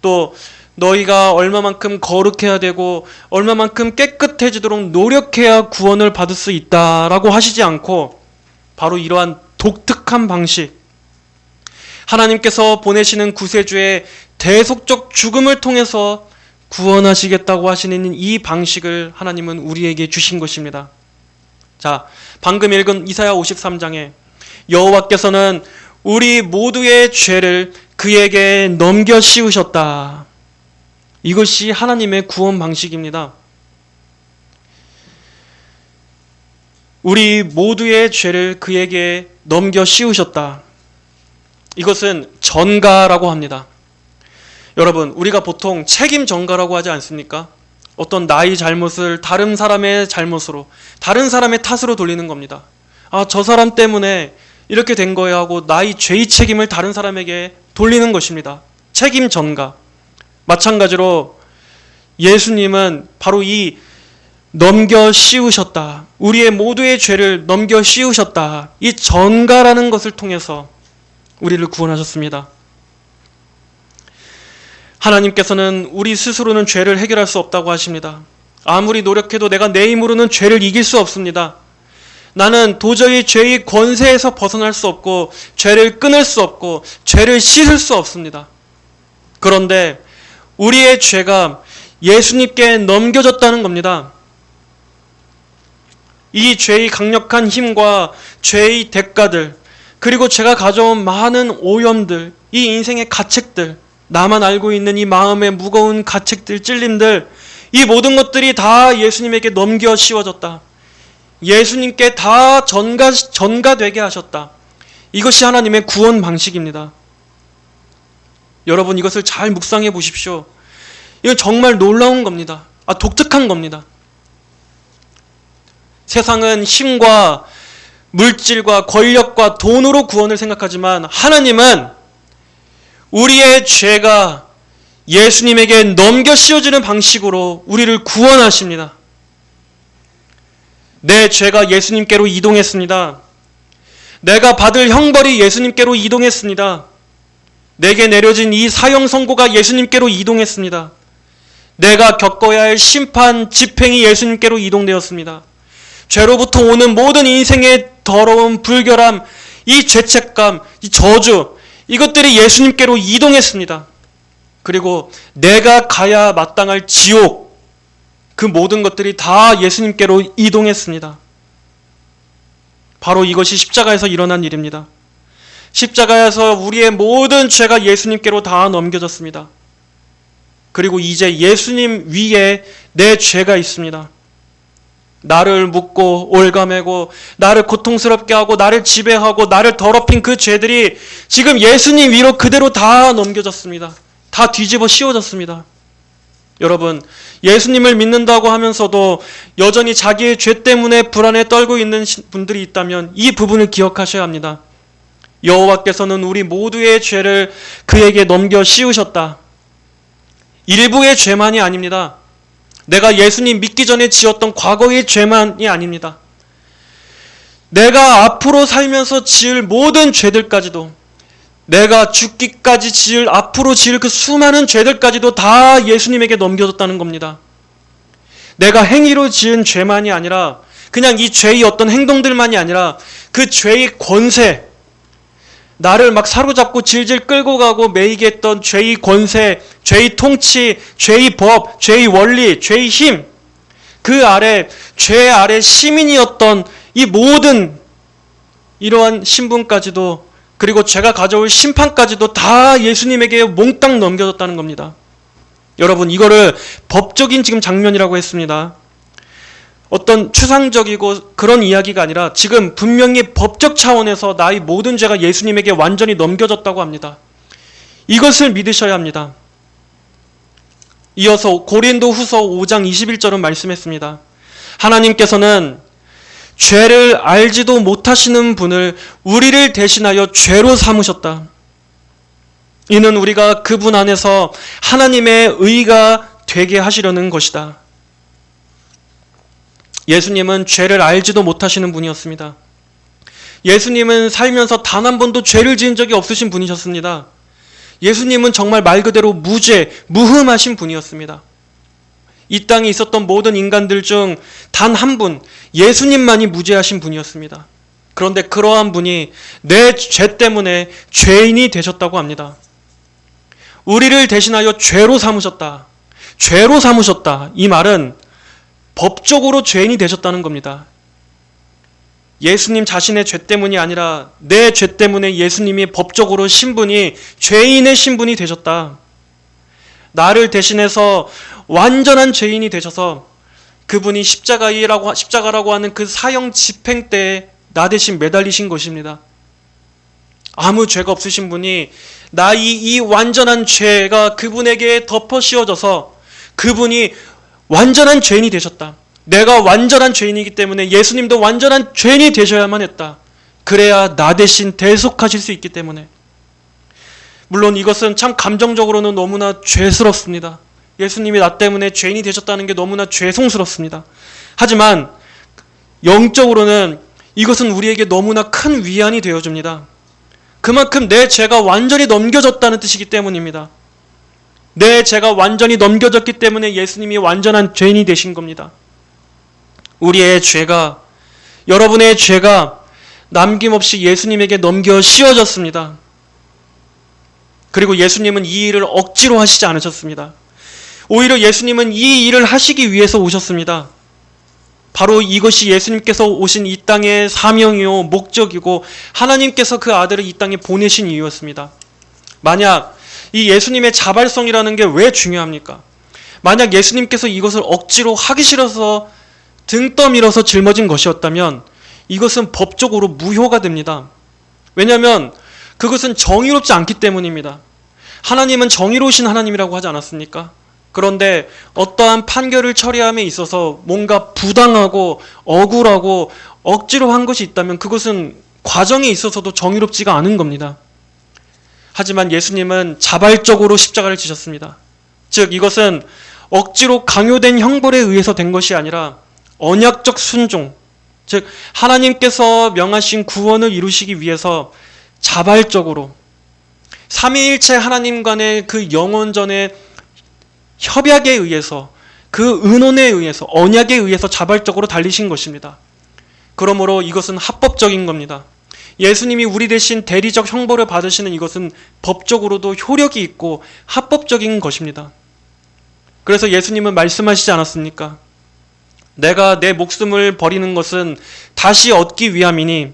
또 너희가 얼마만큼 거룩해야 되고 얼마만큼 깨끗해지도록 노력해야 구원을 받을 수 있다라고 하시지 않고, 바로 이러한 독특한 방식, 하나님께서 보내시는 구세주의 대속적 죽음을 통해서 구원하시겠다고 하시는 이 방식을 하나님은 우리에게 주신 것입니다. 자, 방금 읽은 이사야 53장에 여호와께서는 우리 모두의 죄를 그에게 넘겨 씌우셨다. 이것이 하나님의 구원 방식입니다. 우리 모두의 죄를 그에게 넘겨 씌우셨다. 이것은 전가라고 합니다. 여러분, 우리가 보통 책임 전가라고 하지 않습니까? 어떤 나의 잘못을 다른 사람의 잘못으로, 다른 사람의 탓으로 돌리는 겁니다. 저 사람 때문에 이렇게 된 거야 하고 나의 죄의 책임을 다른 사람에게 돌리는 것입니다. 책임 전가. 마찬가지로 예수님은 바로 이 넘겨 씌우셨다. 우리의 모두의 죄를 넘겨 씌우셨다. 이 전가라는 것을 통해서 우리를 구원하셨습니다. 하나님께서는 우리 스스로는 죄를 해결할 수 없다고 하십니다. 아무리 노력해도 내가 내 힘으로는 죄를 이길 수 없습니다. 나는 도저히 죄의 권세에서 벗어날 수 없고 죄를 끊을 수 없고 죄를 씻을 수 없습니다. 그런데 우리의 죄가 예수님께 넘겨졌다는 겁니다. 이 죄의 강력한 힘과 죄의 대가들, 그리고 제가 가져온 많은 오염들, 이 인생의 가책들, 나만 알고 있는 이 마음의 무거운 가책들, 찔림들, 이 모든 것들이 다 예수님에게 넘겨 씌워졌다. 예수님께 다 전가되게 하셨다. 이것이 하나님의 구원 방식입니다. 여러분, 이것을 잘 묵상해 보십시오. 이건 정말 놀라운 겁니다. 독특한 겁니다. 세상은 힘과 물질과 권력과 돈으로 구원을 생각하지만 하나님은 우리의 죄가 예수님에게 넘겨 씌워지는 방식으로 우리를 구원하십니다. 내 죄가 예수님께로 이동했습니다. 내가 받을 형벌이 예수님께로 이동했습니다. 내게 내려진 이 사형 선고가 예수님께로 이동했습니다. 내가 겪어야 할 심판, 집행이 예수님께로 이동되었습니다. 죄로부터 오는 모든 인생의 더러움, 불결함, 이 죄책감, 이 저주, 이것들이 예수님께로 이동했습니다. 그리고 내가 가야 마땅할 지옥, 그 모든 것들이 다 예수님께로 이동했습니다. 바로 이것이 십자가에서 일어난 일입니다. 십자가에서 우리의 모든 죄가 예수님께로 다 넘겨졌습니다. 그리고 이제 예수님 위에 내 죄가 있습니다. 나를 묻고 올가매고 나를 고통스럽게 하고 나를 지배하고 나를 더럽힌 그 죄들이 지금 예수님 위로 그대로 다 넘겨졌습니다. 다 뒤집어 씌워졌습니다. 여러분, 예수님을 믿는다고 하면서도 여전히 자기의 죄 때문에 불안에 떨고 있는 분들이 있다면 이 부분을 기억하셔야 합니다. 여호와께서는 우리 모두의 죄를 그에게 넘겨 씌우셨다. 일부의 죄만이 아닙니다. 내가 예수님 믿기 전에 지었던 과거의 죄만이 아닙니다. 내가 앞으로 살면서 지을 모든 죄들까지도, 내가 죽기까지 앞으로 지을 그 수많은 죄들까지도 다 예수님에게 넘겨졌다는 겁니다. 내가 행위로 지은 죄만이 아니라, 그냥 이 죄의 어떤 행동들만이 아니라 그 죄의 권세, 나를 막 사로잡고 질질 끌고 가고 매이게 했던 죄의 권세, 죄의 통치, 죄의 법, 죄의 원리, 죄의 힘, 그 아래, 죄 아래 시민이었던 이 모든 이러한 신분까지도, 그리고 죄가 가져올 심판까지도 다 예수님에게 몽땅 넘겨졌다는 겁니다. 여러분, 이거를 법적인 지금 장면이라고 했습니다. 어떤 추상적이고 그런 이야기가 아니라 지금 분명히 법적 차원에서 나의 모든 죄가 예수님에게 완전히 넘겨졌다고 합니다. 이것을 믿으셔야 합니다. 이어서 고린도후서 5장 21절은 말씀했습니다. 하나님께서는 죄를 알지도 못하시는 분을 우리를 대신하여 죄로 삼으셨다. 이는 우리가 그분 안에서 하나님의 의가 되게 하시려는 것이다. 예수님은 죄를 알지도 못하시는 분이었습니다. 예수님은 살면서 단 한 번도 죄를 지은 적이 없으신 분이셨습니다. 예수님은 정말 말 그대로 무죄, 무흠하신 분이었습니다. 이 땅에 있었던 모든 인간들 중 단 한 분, 예수님만이 무죄하신 분이었습니다. 그런데 그러한 분이 내 죄 때문에 죄인이 되셨다고 합니다. 우리를 대신하여 죄로 삼으셨다. 죄로 삼으셨다. 이 말은 법적으로 죄인이 되셨다는 겁니다. 예수님 자신의 죄 때문이 아니라 내 죄 때문에 예수님이 법적으로 신분이 죄인의 신분이 되셨다. 나를 대신해서 완전한 죄인이 되셔서 그분이 십자가라고 하는 그 사형 집행 때에 나 대신 매달리신 것입니다. 아무 죄가 없으신 분이 나의 이 완전한 죄가 그분에게 덮어 씌워져서 그분이 완전한 죄인이 되셨다. 내가 완전한 죄인이기 때문에 예수님도 완전한 죄인이 되셔야만 했다. 그래야 나 대신 대속하실 수 있기 때문에. 물론 이것은 참 감정적으로는 너무나 죄스럽습니다. 예수님이 나 때문에 죄인이 되셨다는 게 너무나 죄송스럽습니다. 하지만 영적으로는 이것은 우리에게 너무나 큰 위안이 되어줍니다. 그만큼 내 죄가 완전히 넘겨졌다는 뜻이기 때문입니다. 내 죄가 완전히 넘겨졌기 때문에 예수님이 완전한 죄인이 되신 겁니다. 우리의 죄가, 여러분의 죄가 남김없이 예수님에게 넘겨 씌워졌습니다. 그리고 예수님은 이 일을 억지로 하시지 않으셨습니다. 오히려 예수님은 이 일을 하시기 위해서 오셨습니다. 바로 이것이 예수님께서 오신 이 땅의 사명이요 목적이고 하나님께서 그 아들을 이 땅에 보내신 이유였습니다. 만약 이 예수님의 자발성이라는 게 왜 중요합니까? 만약 예수님께서 이것을 억지로 하기 싫어서 등 떠밀어서 짊어진 것이었다면 이것은 법적으로 무효가 됩니다. 왜냐하면 그것은 정의롭지 않기 때문입니다. 하나님은 정의로우신 하나님이라고 하지 않았습니까? 그런데 어떠한 판결을 처리함에 있어서 뭔가 부당하고 억울하고 억지로 한 것이 있다면 그것은 과정에 있어서도 정의롭지가 않은 겁니다. 하지만 예수님은 자발적으로 십자가를 지셨습니다. 즉 이것은 억지로 강요된 형벌에 의해서 된 것이 아니라 언약적 순종, 즉 하나님께서 명하신 구원을 이루시기 위해서 자발적으로 삼위일체 하나님 간의 그 영원전의 협약에 의해서, 그 은혼에 의해서, 언약에 의해서 자발적으로 달리신 것입니다. 그러므로 이것은 합법적인 겁니다. 예수님이 우리 대신 대리적 형벌을 받으시는 이것은 법적으로도 효력이 있고 합법적인 것입니다. 그래서 예수님은 말씀하시지 않았습니까? 내가 내 목숨을 버리는 것은 다시 얻기 위함이니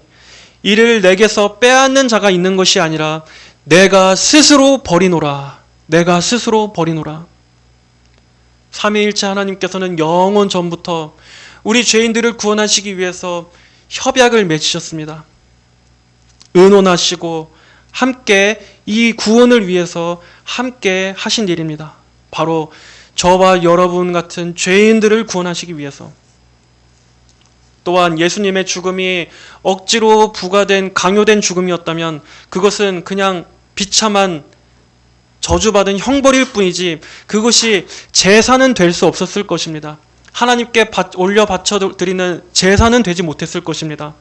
이를 내게서 빼앗는 자가 있는 것이 아니라 내가 스스로 버리노라. 내가 스스로 버리노라. 삼위일체 하나님께서는 영원 전부터 우리 죄인들을 구원하시기 위해서 협약을 맺으셨습니다. 의논하시고 함께 이 구원을 위해서 함께 하신 일입니다. 바로 저와 여러분 같은 죄인들을 구원하시기 위해서. 또한 예수님의 죽음이 억지로 부과된 강요된 죽음이었다면 그것은 그냥 비참한 저주받은 형벌일 뿐이지 그것이 제사는 될 수 없었을 것입니다. 하나님께 올려 바쳐드리는 제사는 되지 못했을 것입니다.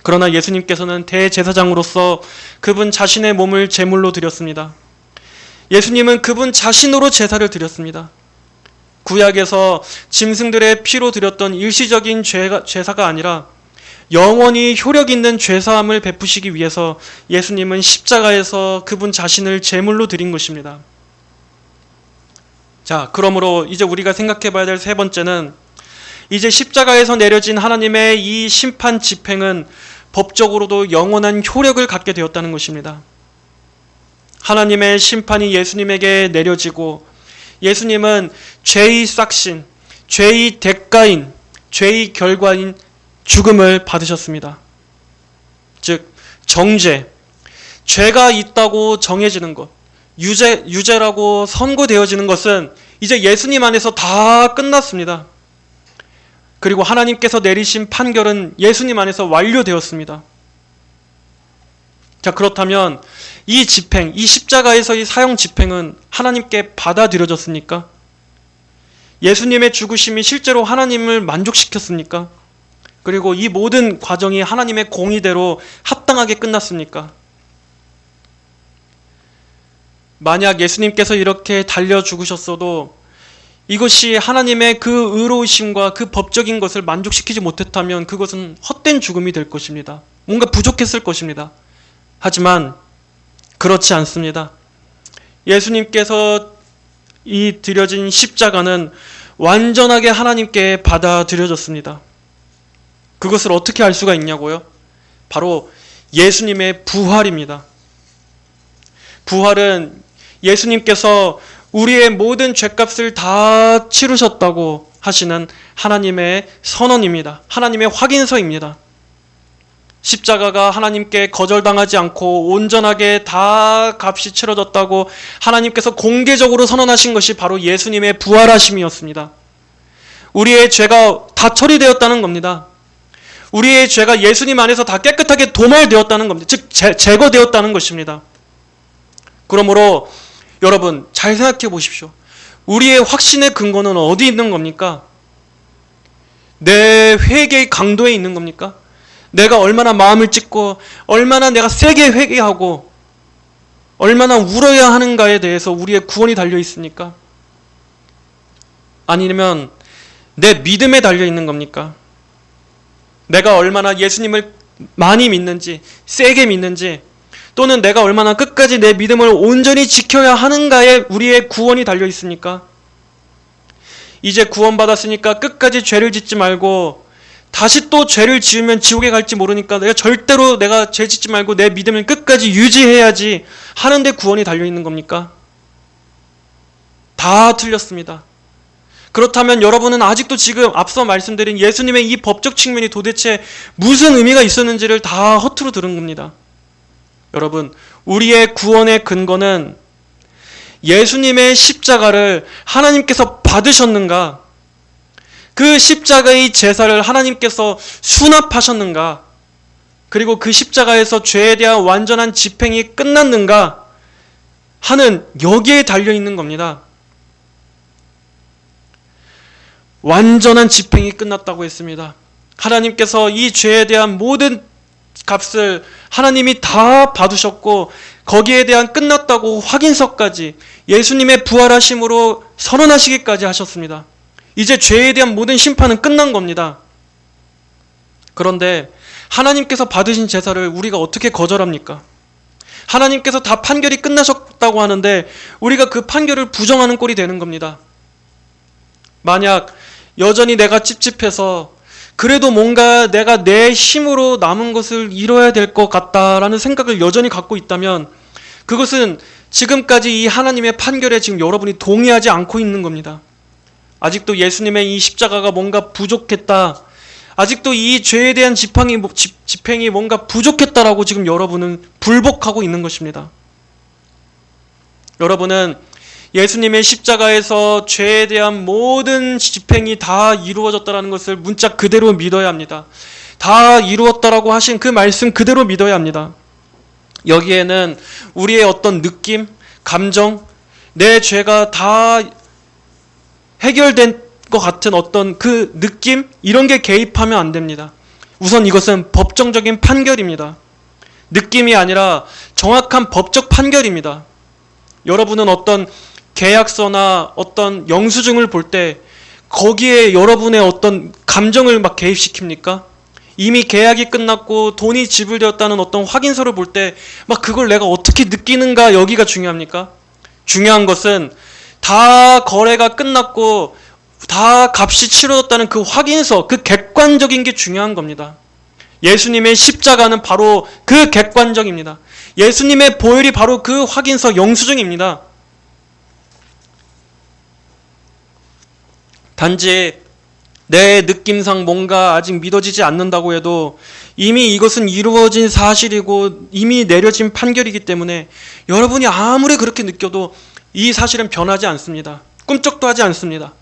그러나 예수님께서는 대제사장으로서 그분 자신의 몸을 제물로 드렸습니다. 예수님은 그분 자신으로 제사를 드렸습니다. 구약에서 짐승들의 피로 드렸던 일시적인 제사가 아니라 영원히 효력 있는 죄사함을 베푸시기 위해서 예수님은 십자가에서 그분 자신을 제물로 드린 것입니다. 자, 그러므로 이제 우리가 생각해 봐야 될 세 번째는 이제 십자가에서 내려진 하나님의 이 심판 집행은 법적으로도 영원한 효력을 갖게 되었다는 것입니다. 하나님의 심판이 예수님에게 내려지고 예수님은 죄의 싹신, 죄의 대가인, 죄의 결과인 죽음을 받으셨습니다. 즉 정죄, 죄가 있다고 정해지는 것, 유죄라고 선고되어지는 것은 이제 예수님 안에서 다 끝났습니다. 그리고 하나님께서 내리신 판결은 예수님 안에서 완료되었습니다. 자, 그렇다면 이 집행, 이 십자가에서의 사형 집행은 하나님께 받아들여졌습니까? 예수님의 죽으심이 실제로 하나님을 만족시켰습니까? 그리고 이 모든 과정이 하나님의 공의대로 합당하게 끝났습니까? 만약 예수님께서 이렇게 달려 죽으셨어도 이것이 하나님의 그 의로우심과 그 법적인 것을 만족시키지 못했다면 그것은 헛된 죽음이 될 것입니다. 뭔가 부족했을 것입니다. 하지만 그렇지 않습니다. 예수님께서 이 드려진 십자가는 완전하게 하나님께 받아들여졌습니다. 그것을 어떻게 알 수가 있냐고요? 바로 예수님의 부활입니다. 부활은 예수님께서 우리의 모든 죄값을 다 치르셨다고 하시는 하나님의 선언입니다. 하나님의 확인서입니다. 십자가가 하나님께 거절당하지 않고 온전하게 다 값이 치러졌다고 하나님께서 공개적으로 선언하신 것이 바로 예수님의 부활하심이었습니다. 우리의 죄가 다 처리되었다는 겁니다. 우리의 죄가 예수님 안에서 다 깨끗하게 도말되었다는 겁니다. 즉 제거되었다는 것입니다. 그러므로 여러분 잘 생각해 보십시오. 우리의 확신의 근거는 어디 있는 겁니까? 내 회개의 강도에 있는 겁니까? 내가 얼마나 마음을 찢고 얼마나 내가 세게 회개하고 얼마나 울어야 하는가에 대해서 우리의 구원이 달려 있습니까? 아니면 내 믿음에 달려 있는 겁니까? 내가 얼마나 예수님을 많이 믿는지, 세게 믿는지, 또는 내가 얼마나 끝까지 내 믿음을 온전히 지켜야 하는가에 우리의 구원이 달려 있습니까? 이제 구원받았으니까 끝까지 죄를 짓지 말고 다시 또 죄를 지으면 지옥에 갈지 모르니까 내가 죄 짓지 말고 내 믿음을 끝까지 유지해야지 하는데 구원이 달려 있는 겁니까? 다 틀렸습니다. 그렇다면 여러분은 아직도 지금 앞서 말씀드린 예수님의 이 법적 측면이 도대체 무슨 의미가 있었는지를 다 허투루 들은 겁니다. 여러분, 우리의 구원의 근거는 예수님의 십자가를 하나님께서 받으셨는가? 그 십자가의 제사를 하나님께서 수납하셨는가? 그리고 그 십자가에서 죄에 대한 완전한 집행이 끝났는가? 하는 여기에 달려있는 겁니다. 완전한 집행이 끝났다고 했습니다. 하나님께서 이 죄에 대한 모든 값을 하나님이 다 받으셨고 거기에 대한 끝났다고 확인서까지 예수님의 부활하심으로 선언하시기까지 하셨습니다. 이제 죄에 대한 모든 심판은 끝난 겁니다. 그런데 하나님께서 받으신 제사를 우리가 어떻게 거절합니까? 하나님께서 다 판결이 끝나셨다고 하는데 우리가 그 판결을 부정하는 꼴이 되는 겁니다. 만약 여전히 내가 찝찝해서 그래도 뭔가 내가 내 힘으로 남은 것을 이뤄야 될 것 같다라는 생각을 여전히 갖고 있다면 그것은 지금까지 이 하나님의 판결에 지금 여러분이 동의하지 않고 있는 겁니다. 아직도 예수님의 이 십자가가 뭔가 부족했다. 아직도 이 죄에 대한 집행이 뭔가 부족했다라고 지금 여러분은 불복하고 있는 것입니다. 여러분은 예수님의 십자가에서 죄에 대한 모든 집행이 다 이루어졌다는 것을 문자 그대로 믿어야 합니다. 다 이루었다라고 하신 그 말씀 그대로 믿어야 합니다. 여기에는 우리의 어떤 느낌, 감정, 내 죄가 다 해결된 것 같은 어떤 그 느낌, 이런 게 개입하면 안 됩니다. 우선 이것은 법정적인 판결입니다. 느낌이 아니라 정확한 법적 판결입니다. 여러분은 어떤 계약서나 어떤 영수증을 볼 때 거기에 여러분의 어떤 감정을 막 개입시킵니까? 이미 계약이 끝났고 돈이 지불되었다는 어떤 확인서를 볼 때 막 그걸 내가 어떻게 느끼는가, 여기가 중요합니까? 중요한 것은 다 거래가 끝났고 다 값이 치러졌다는 그 확인서, 그 객관적인 게 중요한 겁니다. 예수님의 십자가는 바로 그 객관적입니다. 예수님의 보혈이 바로 그 확인서, 영수증입니다. 단지 내 느낌상 뭔가 아직 믿어지지 않는다고 해도 이미 이것은 이루어진 사실이고 이미 내려진 판결이기 때문에 여러분이 아무리 그렇게 느껴도 이 사실은 변하지 않습니다. 꿈쩍도 하지 않습니다.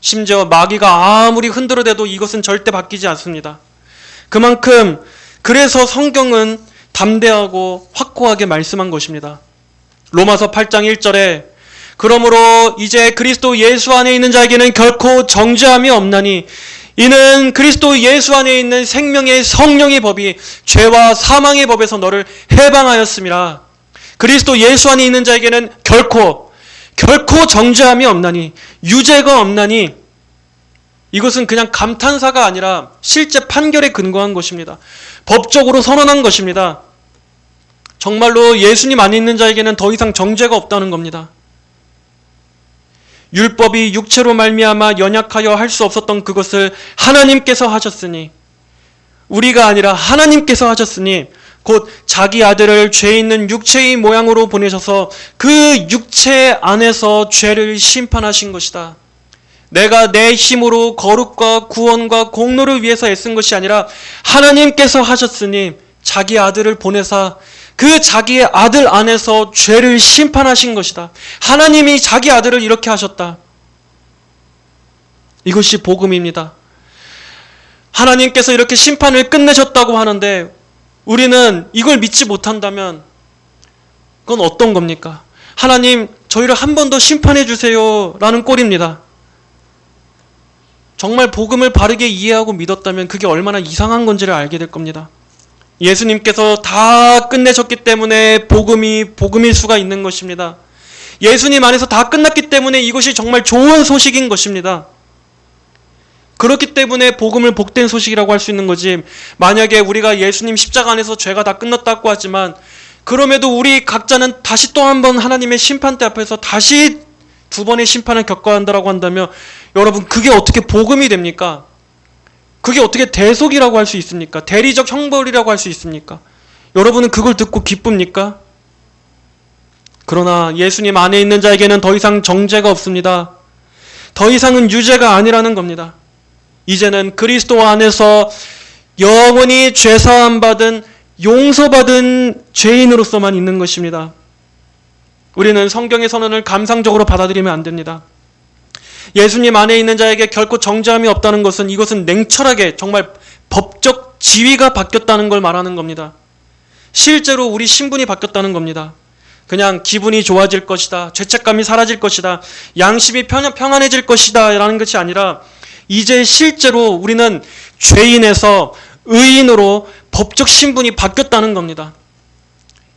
심지어 마귀가 아무리 흔들어대도 이것은 절대 바뀌지 않습니다. 그만큼 그래서 성경은 담대하고 확고하게 말씀한 것입니다. 로마서 8장 1절에 그러므로 이제 그리스도 예수 안에 있는 자에게는 결코 정죄함이 없나니 이는 그리스도 예수 안에 있는 생명의 성령의 법이 죄와 사망의 법에서 너를 해방하였음이라. 그리스도 예수 안에 있는 자에게는 결코 정죄함이 없나니, 유죄가 없나니, 이것은 그냥 감탄사가 아니라 실제 판결에 근거한 것입니다. 법적으로 선언한 것입니다. 정말로 예수님 안에 있는 자에게는 더 이상 정죄가 없다는 겁니다. 율법이 육체로 말미암아 연약하여 할 수 없었던 그것을 하나님께서 하셨으니, 우리가 아니라 하나님께서 하셨으니 곧 자기 아들을 죄 있는 육체의 모양으로 보내셔서 그 육체 안에서 죄를 심판하신 것이다. 내가 내 힘으로 거룩과 구원과 공로를 위해서 애쓴 것이 아니라 하나님께서 하셨으니 자기 아들을 보내사 그 자기의 아들 안에서 죄를 심판하신 것이다. 하나님이 자기 아들을 이렇게 하셨다. 이것이 복음입니다. 하나님께서 이렇게 심판을 끝내셨다고 하는데 우리는 이걸 믿지 못한다면 그건 어떤 겁니까? 하나님, 저희를 한 번 더 심판해 주세요 라는 꼴입니다. 정말 복음을 바르게 이해하고 믿었다면 그게 얼마나 이상한 건지를 알게 될 겁니다. 예수님께서 다 끝내셨기 때문에 복음이 복음일 수가 있는 것입니다. 예수님 안에서 다 끝났기 때문에 이것이 정말 좋은 소식인 것입니다. 그렇기 때문에 복음을 복된 소식이라고 할 수 있는 거지, 만약에 우리가 예수님 십자가 안에서 죄가 다 끝났다고 하지만 그럼에도 우리 각자는 다시 또 한 번 하나님의 심판대 앞에서 다시 두 번의 심판을 겪어야 한다고 한다면 여러분, 그게 어떻게 복음이 됩니까? 그게 어떻게 대속이라고 할 수 있습니까? 대리적 형벌이라고 할 수 있습니까? 여러분은 그걸 듣고 기쁩니까? 그러나 예수님 안에 있는 자에게는 더 이상 정죄가 없습니다. 더 이상은 유죄가 아니라는 겁니다. 이제는 그리스도 안에서 영원히 죄사함 받은, 용서받은 죄인으로서만 있는 것입니다. 우리는 성경의 선언을 감상적으로 받아들이면 안 됩니다. 예수님 안에 있는 자에게 결코 정죄함이 없다는 것은, 이것은 냉철하게 정말 법적 지위가 바뀌었다는 걸 말하는 겁니다. 실제로 우리 신분이 바뀌었다는 겁니다. 그냥 기분이 좋아질 것이다, 죄책감이 사라질 것이다, 양심이 평안해질 것이다 라는 것이 아니라 이제 실제로 우리는 죄인에서 의인으로 법적 신분이 바뀌었다는 겁니다.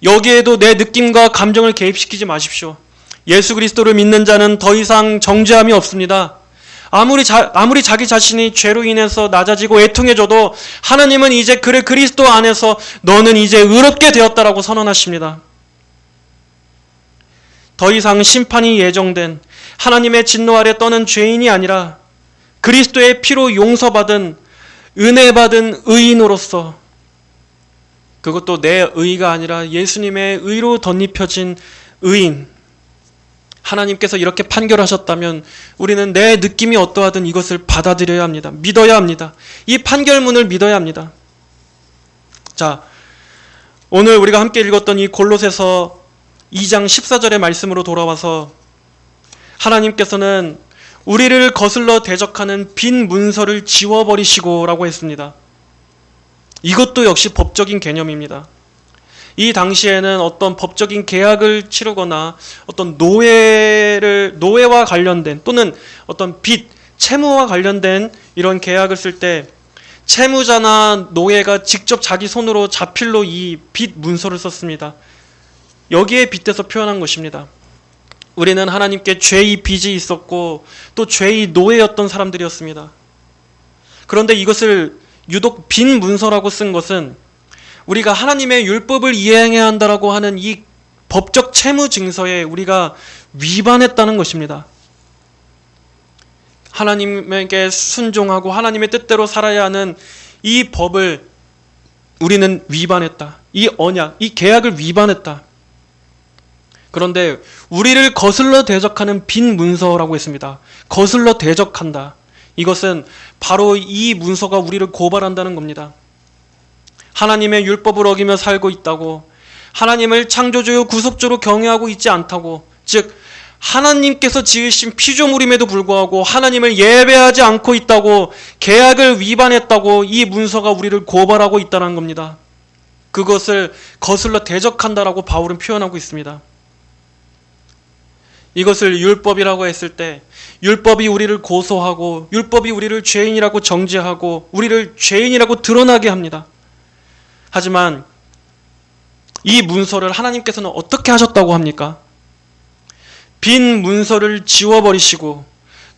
여기에도 내 느낌과 감정을 개입시키지 마십시오. 예수 그리스도를 믿는 자는 더 이상 정죄함이 없습니다. 아무리 자기 자신이 죄로 인해서 낮아지고 애통해져도 하나님은 이제 그래, 그리스도 안에서 너는 이제 의롭게 되었다라고 선언하십니다. 더 이상 심판이 예정된, 하나님의 진노 아래 떠는 죄인이 아니라 그리스도의 피로 용서받은, 은혜받은 의인으로서, 그것도 내 의가 아니라 예수님의 의로 덧입혀진 의인, 하나님께서 이렇게 판결하셨다면 우리는 내 느낌이 어떠하든 이것을 받아들여야 합니다. 믿어야 합니다. 이 판결문을 믿어야 합니다. 자, 오늘 우리가 함께 읽었던 이 골로새서 2장 14절의 말씀으로 돌아와서 하나님께서는 우리를 거슬러 대적하는 빈 문서를 지워버리시고 라고 했습니다. 이것도 역시 법적인 개념입니다. 이 당시에는 어떤 법적인 계약을 치르거나 어떤 노예와 관련된, 또는 어떤 빚, 채무와 관련된 이런 계약을 쓸 때 채무자나 노예가 직접 자기 손으로 자필로 이 빚 문서를 썼습니다. 여기에 빗대서 표현한 것입니다. 우리는 하나님께 죄의 빚이 있었고 또 죄의 노예였던 사람들이었습니다. 그런데 이것을 유독 빈 문서라고 쓴 것은 우리가 하나님의 율법을 이행해야 한다라고 하는 이 법적 채무 증서에 우리가 위반했다는 것입니다. 하나님에게 순종하고 하나님의 뜻대로 살아야 하는 이 법을 우리는 위반했다. 이 언약, 이 계약을 위반했다. 그런데 우리를 거슬러 대적하는 빈 문서라고 했습니다. 거슬러 대적한다. 이것은 바로 이 문서가 우리를 고발한다는 겁니다. 하나님의 율법을 어기며 살고 있다고, 하나님을 창조주요 구속주로 경외하고 있지 않다고, 즉 하나님께서 지으신 피조물임에도 불구하고 하나님을 예배하지 않고 있다고, 계약을 위반했다고 이 문서가 우리를 고발하고 있다는 겁니다. 그것을 거슬러 대적한다라고 바울은 표현하고 있습니다. 이것을 율법이라고 했을 때 율법이 우리를 고소하고 율법이 우리를 죄인이라고 정죄하고 우리를 죄인이라고 드러나게 합니다. 하지만 이 문서를 하나님께서는 어떻게 하셨다고 합니까? 빈 문서를 지워버리시고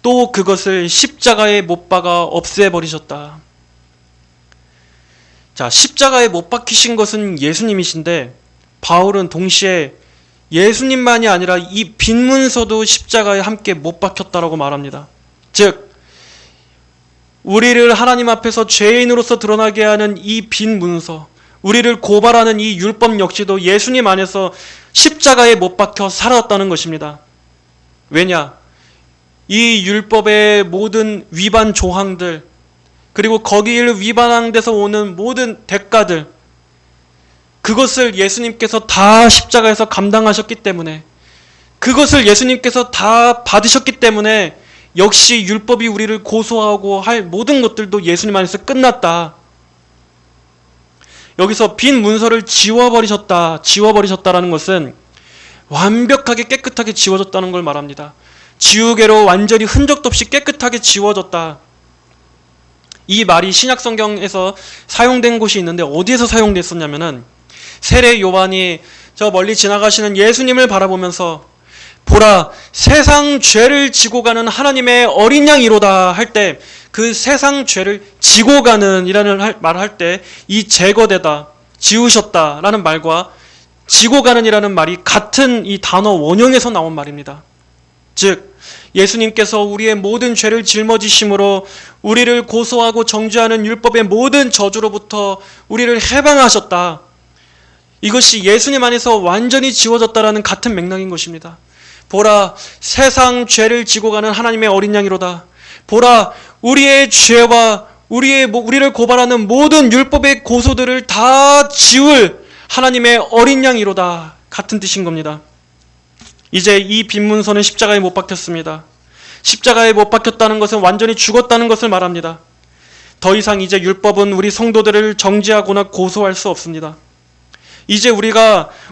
또 그것을 십자가에 못 박아 없애버리셨다. 자, 십자가에 못 박히신 것은 예수님이신데 바울은 동시에 예수님만이 아니라 이 빈 문서도 십자가에 함께 못 박혔다라고 말합니다. 즉 우리를 하나님 앞에서 죄인으로서 드러나게 하는 이 빈 문서, 우리를 고발하는 이 율법 역시도 예수님 안에서 십자가에 못 박혀 살아왔다는 것입니다. 왜냐? 이 율법의 모든 위반 조항들, 그리고 거기를 위반한 데서 오는 모든 대가들, 그것을 예수님께서 다 십자가에서 감당하셨기 때문에, 그것을 예수님께서 다 받으셨기 때문에 역시 율법이 우리를 고소하고 할 모든 것들도 예수님 안에서 끝났다. 여기서 빈 문서를 지워버리셨다라는 것은 완벽하게 깨끗하게 지워졌다는 걸 말합니다. 지우개로 완전히 흔적도 없이 깨끗하게 지워졌다. 이 말이 신약 성경에서 사용된 곳이 있는데 어디에서 사용됐었냐면은 세례 요한이 저 멀리 지나가시는 예수님을 바라보면서 보라 세상 죄를 지고 가는 하나님의 어린 양이로다 할 때 그 세상 죄를 지고 가는 이라는 말을 할 때 이 제거되다, 지우셨다라는 말과 지고 가는 이라는 말이 같은 이 단어 원형에서 나온 말입니다. 즉 예수님께서 우리의 모든 죄를 짊어지심으로 우리를 고소하고 정죄하는 율법의 모든 저주로부터 우리를 해방하셨다. 이것이 예수님 안에서 완전히 지워졌다라는 같은 맥락인 것입니다. 보라 세상 죄를 지고 가는 하나님의 어린 양이로다. 보라 우리의 죄와 우리를 고발하는 모든 율법의 고소들을 다 지울 하나님의 어린 양이로다. 같은 뜻인 겁니다. 이제 이 빈 문서는 십자가에 못 박혔습니다. 십자가에 못 박혔다는 것은 완전히 죽었다는 것을 말합니다. 더 이상 이제 율법은 우리 성도들을 정죄하거나 고소할 수 없습니다. 이제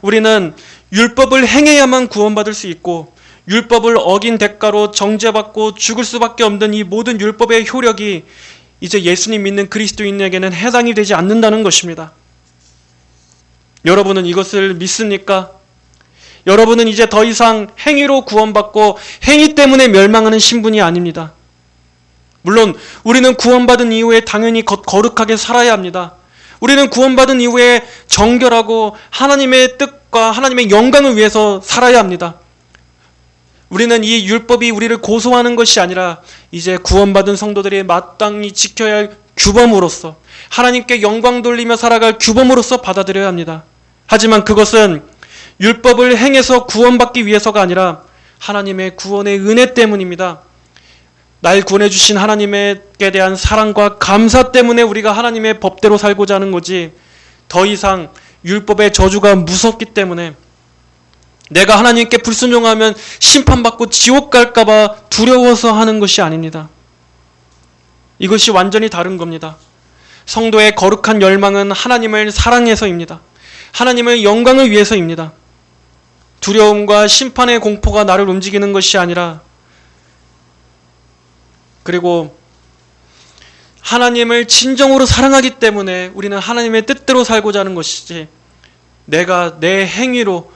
우리는 율법을 행해야만 구원받을 수 있고 율법을 어긴 대가로 정죄받고 죽을 수밖에 없는 이 모든 율법의 효력이 이제 예수님 믿는 그리스도인에게는 해당이 되지 않는다는 것입니다. 여러분은 이것을 믿습니까? 여러분은 이제 더 이상 행위로 구원받고 행위 때문에 멸망하는 신분이 아닙니다. 물론 우리는 구원받은 이후에 당연히 거룩하게 살아야 합니다. 우리는 구원받은 이후에 정결하고 하나님의 뜻과 하나님의 영광을 위해서 살아야 합니다. 우리는 이 율법이 우리를 고소하는 것이 아니라 이제 구원받은 성도들이 마땅히 지켜야 할 규범으로서 하나님께 영광 돌리며 살아갈 규범으로서 받아들여야 합니다. 하지만 그것은 율법을 행해서 구원받기 위해서가 아니라 하나님의 구원의 은혜 때문입니다. 날 구원해 주신 하나님께 대한 사랑과 감사 때문에 우리가 하나님의 법대로 살고자 하는 거지 더 이상 율법의 저주가 무섭기 때문에 내가 하나님께 불순종하면 심판받고 지옥 갈까봐 두려워서 하는 것이 아닙니다. 이것이 완전히 다른 겁니다. 성도의 거룩한 열망은 하나님을 사랑해서입니다. 하나님의 영광을 위해서입니다. 두려움과 심판의 공포가 나를 움직이는 것이 아니라 그리고 하나님을 진정으로 사랑하기 때문에 우리는 하나님의 뜻대로 살고자 하는 것이지 내가 내 행위로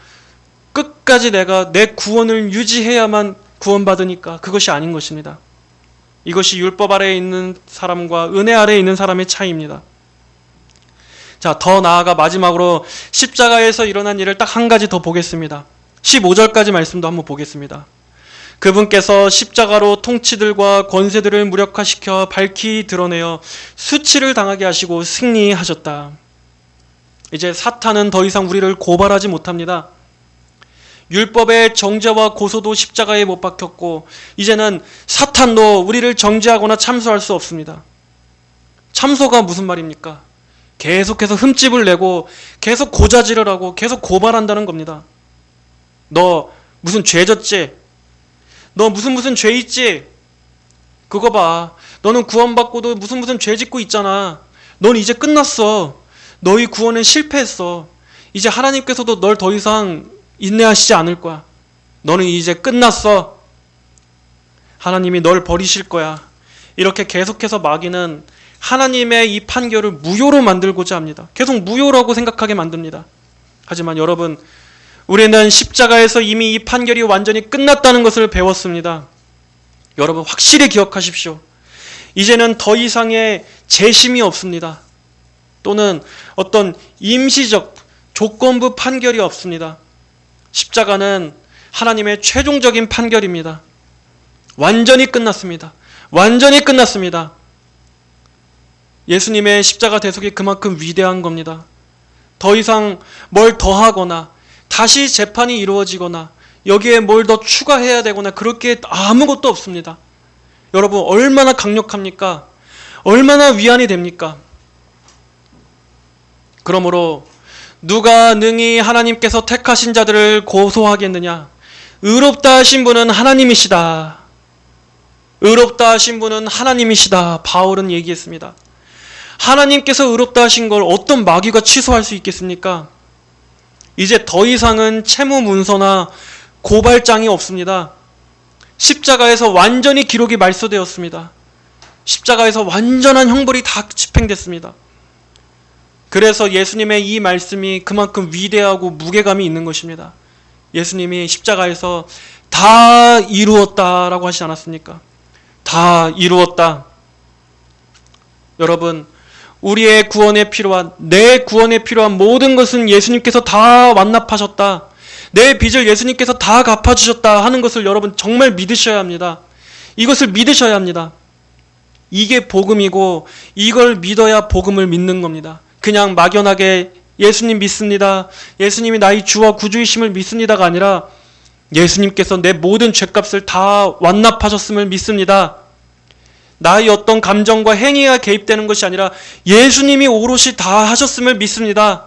끝까지 내가 내 구원을 유지해야만 구원받으니까 그것이 아닌 것입니다. 이것이 율법 아래에 있는 사람과 은혜 아래에 있는 사람의 차이입니다. 자, 더 나아가 마지막으로 십자가에서 일어난 일을 딱 한 가지 더 보겠습니다. 15절까지 말씀도 한번 보겠습니다. 그분께서 십자가로 통치들과 권세들을 무력화시켜 밝히 드러내어 수치를 당하게 하시고 승리하셨다. 이제 사탄은 더 이상 우리를 고발하지 못합니다. 율법의 정죄와 고소도 십자가에 못 박혔고 이제는 사탄도 우리를 정죄하거나 참소할 수 없습니다. 참소가 무슨 말입니까? 계속해서 흠집을 내고 계속 고자질을 하고 계속 고발한다는 겁니다. 너 무슨 죄 졌지? 너 무슨 죄 있지? 그거 봐. 너는 구원받고도 무슨 죄 짓고 있잖아. 넌 이제 끝났어. 너희 구원은 실패했어. 이제 하나님께서도 널 더 이상 인내하시지 않을 거야. 너는 이제 끝났어. 하나님이 널 버리실 거야. 이렇게 계속해서 마귀는 하나님의 이 판결을 무효로 만들고자 합니다. 계속 무효라고 생각하게 만듭니다. 하지만 여러분, 우리는 십자가에서 이미 이 판결이 완전히 끝났다는 것을 배웠습니다. 여러분 확실히 기억하십시오. 이제는 더 이상의 재심이 없습니다. 또는 어떤 임시적 조건부 판결이 없습니다. 십자가는 하나님의 최종적인 판결입니다. 완전히 끝났습니다. 완전히 끝났습니다. 예수님의 십자가 대속이 그만큼 위대한 겁니다. 더 이상 뭘 더하거나 다시 재판이 이루어지거나 여기에 뭘 더 추가해야 되거나 그럴 게 아무것도 없습니다. 여러분 얼마나 강력합니까? 얼마나 위안이 됩니까? 그러므로 누가 능히 하나님께서 택하신 자들을 고소하겠느냐? 의롭다 하신 분은 하나님이시다. 의롭다 하신 분은 하나님이시다. 바울은 얘기했습니다. 하나님께서 의롭다 하신 걸 어떤 마귀가 취소할 수 있겠습니까? 이제 더 이상은 채무 문서나 고발장이 없습니다. 십자가에서 완전히 기록이 말소되었습니다. 십자가에서 완전한 형벌이 다 집행됐습니다. 그래서 예수님의 이 말씀이 그만큼 위대하고 무게감이 있는 것입니다. 예수님이 십자가에서 다 이루었다라고 하시지 않았습니까? 다 이루었다. 여러분, 우리의 구원에 필요한, 내 구원에 필요한 모든 것은 예수님께서 다 완납하셨다. 내 빚을 예수님께서 다 갚아주셨다 하는 것을 여러분 정말 믿으셔야 합니다. 이것을 믿으셔야 합니다. 이게 복음이고 이걸 믿어야 복음을 믿는 겁니다. 그냥 막연하게 예수님 믿습니다. 예수님이 나의 주와 구주이심을 믿습니다가 아니라 예수님께서 내 모든 죄값을 다 완납하셨음을 믿습니다. 나의 어떤 감정과 행위가 개입되는 것이 아니라 예수님이 오롯이 다 하셨음을 믿습니다.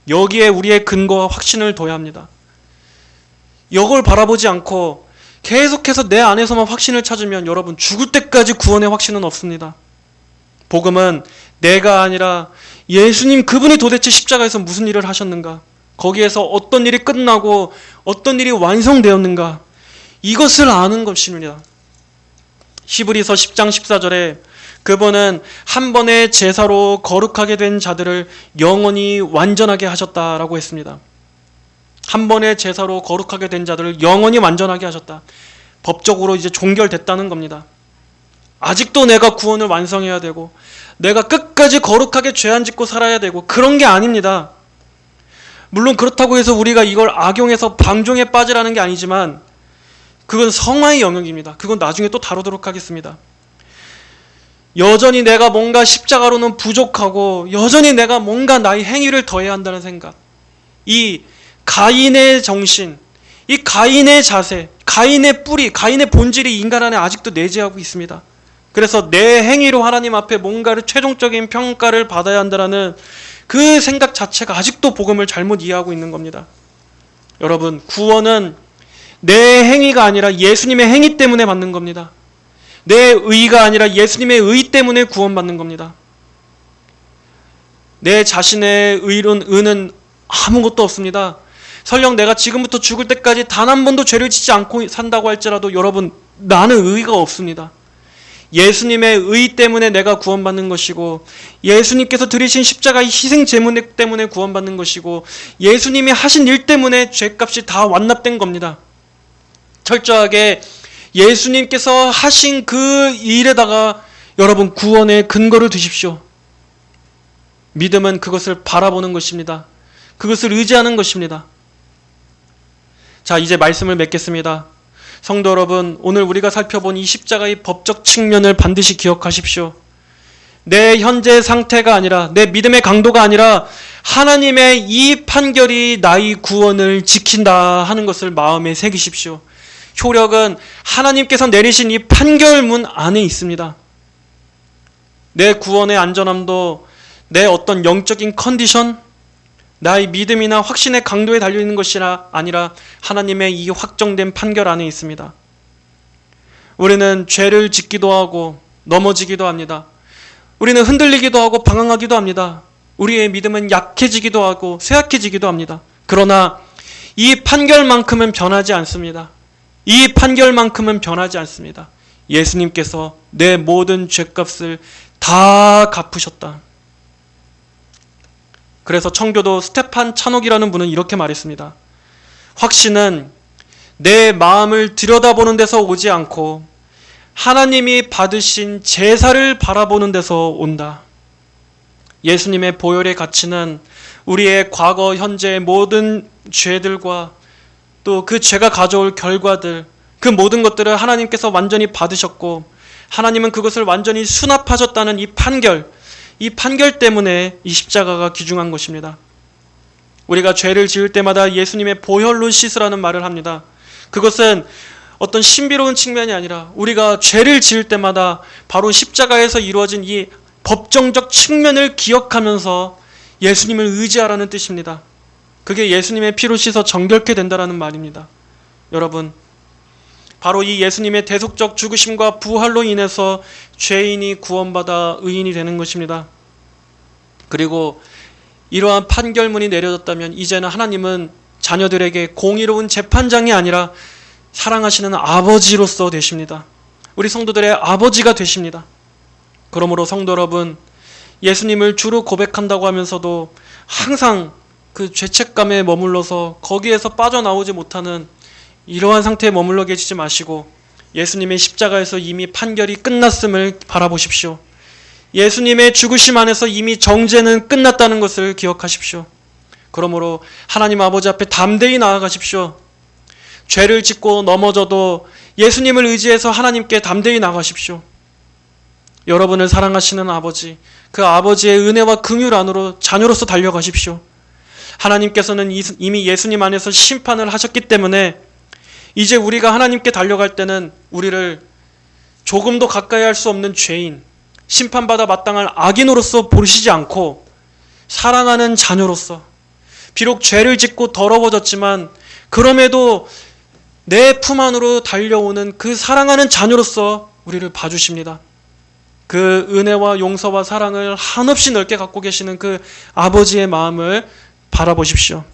여기에 우리의 근거와 확신을 둬야 합니다. 이걸 바라보지 않고 계속해서 내 안에서만 확신을 찾으면 여러분 죽을 때까지 구원의 확신은 없습니다. 복음은 내가 아니라 예수님 그분이 도대체 십자가에서 무슨 일을 하셨는가, 거기에서 어떤 일이 끝나고 어떤 일이 완성되었는가, 이것을 아는 것입니다. 히브리서 10장 14절에 그분은 한 번의 제사로 거룩하게 된 자들을 영원히 완전하게 하셨다라고 했습니다. 한 번의 제사로 거룩하게 된 자들을 영원히 완전하게 하셨다. 법적으로 이제 종결됐다는 겁니다. 아직도 내가 구원을 완성해야 되고 내가 끝까지 거룩하게 죄 안 짓고 살아야 되고 그런 게 아닙니다. 물론 그렇다고 해서 우리가 이걸 악용해서 방종에 빠지라는 게 아니지만 그건 성화의 영역입니다. 그건 나중에 또 다루도록 하겠습니다. 여전히 내가 뭔가 십자가로는 부족하고 여전히 내가 뭔가 나의 행위를 더해야 한다는 생각, 이 가인의 정신, 이 가인의 자세, 가인의 뿌리, 가인의 본질이 인간 안에 아직도 내재하고 있습니다. 그래서 내 행위로 하나님 앞에 뭔가를 최종적인 평가를 받아야 한다는 그 생각 자체가 아직도 복음을 잘못 이해하고 있는 겁니다. 여러분, 구원은 내 행위가 아니라 예수님의 행위 때문에 받는 겁니다. 내 의가 아니라 예수님의 의 때문에 구원받는 겁니다. 내 자신의 의는 아무것도 없습니다. 설령 내가 지금부터 죽을 때까지 단 한 번도 죄를 짓지 않고 산다고 할지라도 여러분, 나는 의가 없습니다. 예수님의 의 때문에 내가 구원받는 것이고, 예수님께서 들이신 십자가의 희생 제물 때문에 구원받는 것이고, 예수님이 하신 일 때문에 죄값이 다 완납된 겁니다. 철저하게 예수님께서 하신 그 일에다가 여러분 구원의 근거를 두십시오. 믿음은 그것을 바라보는 것입니다. 그것을 의지하는 것입니다. 자, 이제 말씀을 맺겠습니다. 성도 여러분, 오늘 우리가 살펴본 이 십자가의 법적 측면을 반드시 기억하십시오. 내 현재 상태가 아니라, 내 믿음의 강도가 아니라 하나님의 이 판결이 나의 구원을 지킨다 하는 것을 마음에 새기십시오. 효력은 하나님께서 내리신 이 판결문 안에 있습니다. 내 구원의 안전함도 내 어떤 영적인 컨디션, 나의 믿음이나 확신의 강도에 달려있는 것이 아니라 하나님의 이 확정된 판결 안에 있습니다. 우리는 죄를 짓기도 하고 넘어지기도 합니다. 우리는 흔들리기도 하고 방황하기도 합니다. 우리의 믿음은 약해지기도 하고 쇠약해지기도 합니다. 그러나 이 판결만큼은 변하지 않습니다. 이 판결만큼은 변하지 않습니다. 예수님께서 내 모든 죄값을 다 갚으셨다. 그래서 청교도 스테판 찬옥이라는 분은 이렇게 말했습니다. 확신은 내 마음을 들여다보는 데서 오지 않고 하나님이 받으신 제사를 바라보는 데서 온다. 예수님의 보혈의 가치는 우리의 과거, 현재의 모든 죄들과 또 그 죄가 가져올 결과들, 그 모든 것들을 하나님께서 완전히 받으셨고 하나님은 그것을 완전히 수납하셨다는 이 판결 때문에 이 십자가가 귀중한 것입니다. 우리가 죄를 지을 때마다 예수님의 보혈로 씻으라는 말을 합니다. 그것은 어떤 신비로운 측면이 아니라 우리가 죄를 지을 때마다 바로 십자가에서 이루어진 이 법정적 측면을 기억하면서 예수님을 의지하라는 뜻입니다. 그게 예수님의 피로 씻어 정결케 된다라는 말입니다. 여러분, 바로 이 예수님의 대속적 죽으심과 부활로 인해서 죄인이 구원받아 의인이 되는 것입니다. 그리고 이러한 판결문이 내려졌다면 이제는 하나님은 자녀들에게 공의로운 재판장이 아니라 사랑하시는 아버지로서 되십니다. 우리 성도들의 아버지가 되십니다. 그러므로 성도 여러분, 예수님을 주로 고백한다고 하면서도 항상 그 죄책감에 머물러서 거기에서 빠져나오지 못하는 이러한 상태에 머물러 계시지 마시고 예수님의 십자가에서 이미 판결이 끝났음을 바라보십시오. 예수님의 죽으심 안에서 이미 정죄는 끝났다는 것을 기억하십시오. 그러므로 하나님 아버지 앞에 담대히 나아가십시오. 죄를 짓고 넘어져도 예수님을 의지해서 하나님께 담대히 나가십시오. 여러분을 사랑하시는 아버지, 그 아버지의 은혜와 긍휼 안으로 자녀로서 달려가십시오. 하나님께서는 이미 예수님 안에서 심판을 하셨기 때문에 이제 우리가 하나님께 달려갈 때는 우리를 조금도 가까이 할 수 없는 죄인, 심판받아 마땅할 악인으로서 보시지 않고 사랑하는 자녀로서, 비록 죄를 짓고 더러워졌지만 그럼에도 내 품 안으로 달려오는 그 사랑하는 자녀로서 우리를 봐주십니다. 그 은혜와 용서와 사랑을 한없이 넓게 갖고 계시는 그 아버지의 마음을 바라보십시오.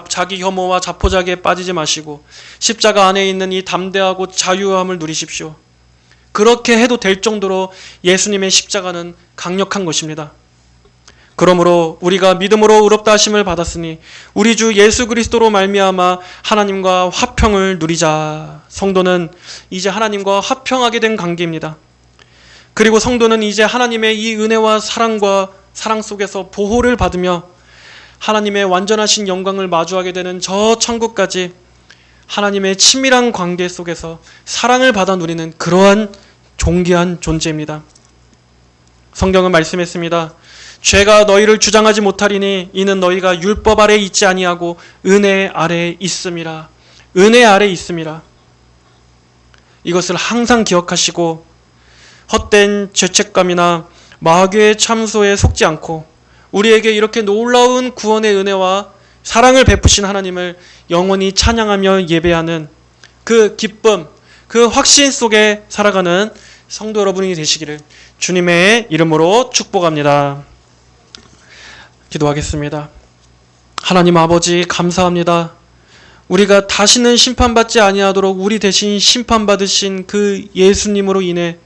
자기 혐오와 자포자기에 빠지지 마시고 십자가 안에 있는 이 담대하고 자유함을 누리십시오. 그렇게 해도 될 정도로 예수님의 십자가는 강력한 것입니다. 그러므로 우리가 믿음으로 의롭다 하심을 받았으니 우리 주 예수 그리스도로 말미암아 하나님과 화평을 누리자. 성도는 이제 하나님과 화평하게 된 관계입니다. 그리고 성도는 이제 하나님의 이 은혜와 사랑과 사랑 속에서 보호를 받으며 하나님의 완전하신 영광을 마주하게 되는 저 천국까지 하나님의 친밀한 관계 속에서 사랑을 받아 누리는 그러한 존귀한 존재입니다. 성경은 말씀했습니다. 죄가 너희를 주장하지 못하리니 이는 너희가 율법 아래 있지 아니하고 은혜 아래 있음이라. 은혜 아래 있음이라. 이것을 항상 기억하시고 헛된 죄책감이나 마귀의 참소에 속지 않고 우리에게 이렇게 놀라운 구원의 은혜와 사랑을 베푸신 하나님을 영원히 찬양하며 예배하는 그 기쁨, 그 확신 속에 살아가는 성도 여러분이 되시기를 주님의 이름으로 축복합니다. 기도하겠습니다. 하나님 아버지 감사합니다. 우리가 다시는 심판받지 아니하도록 우리 대신 심판받으신 그 예수님으로 인해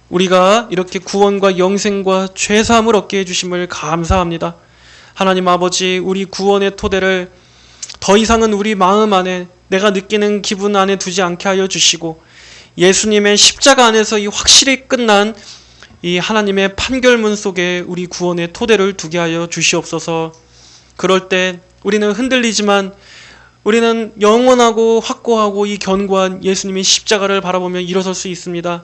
우리가 이렇게 구원과 영생과 죄사함을 얻게 해주심을 감사합니다. 하나님 아버지, 우리 구원의 토대를 더 이상은 우리 마음 안에 내가 느끼는 기분 안에 두지 않게 하여 주시고 예수님의 십자가 안에서 이 확실히 끝난 이 하나님의 판결문 속에 우리 구원의 토대를 두게 하여 주시옵소서. 그럴 때 우리는 흔들리지만 우리는 영원하고 확고하고 이 견고한 예수님의 십자가를 바라보며 일어설 수 있습니다.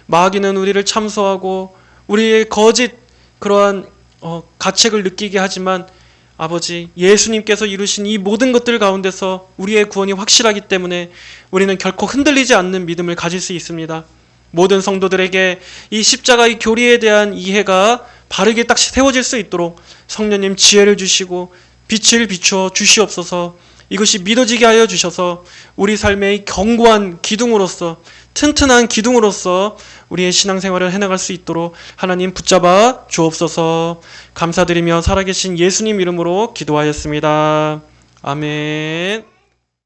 마귀는 우리를 참소하고 우리의 거짓 그러한 가책을 느끼게 하지만 아버지, 예수님께서 이루신 이 모든 것들 가운데서 우리의 구원이 확실하기 때문에 우리는 결코 흔들리지 않는 믿음을 가질 수 있습니다. 모든 성도들에게 이 십자가의 교리에 대한 이해가 바르게 딱 세워질 수 있도록 성령님 지혜를 주시고 빛을 비추어 주시옵소서. 이것이 믿어지게 하여 주셔서 우리 삶의 견고한 기둥으로서, 튼튼한 기둥으로서 우리의 신앙생활을 해나갈 수 있도록 하나님 붙잡아 주옵소서. 감사드리며 살아계신 예수님 이름으로 기도하였습니다. 아멘.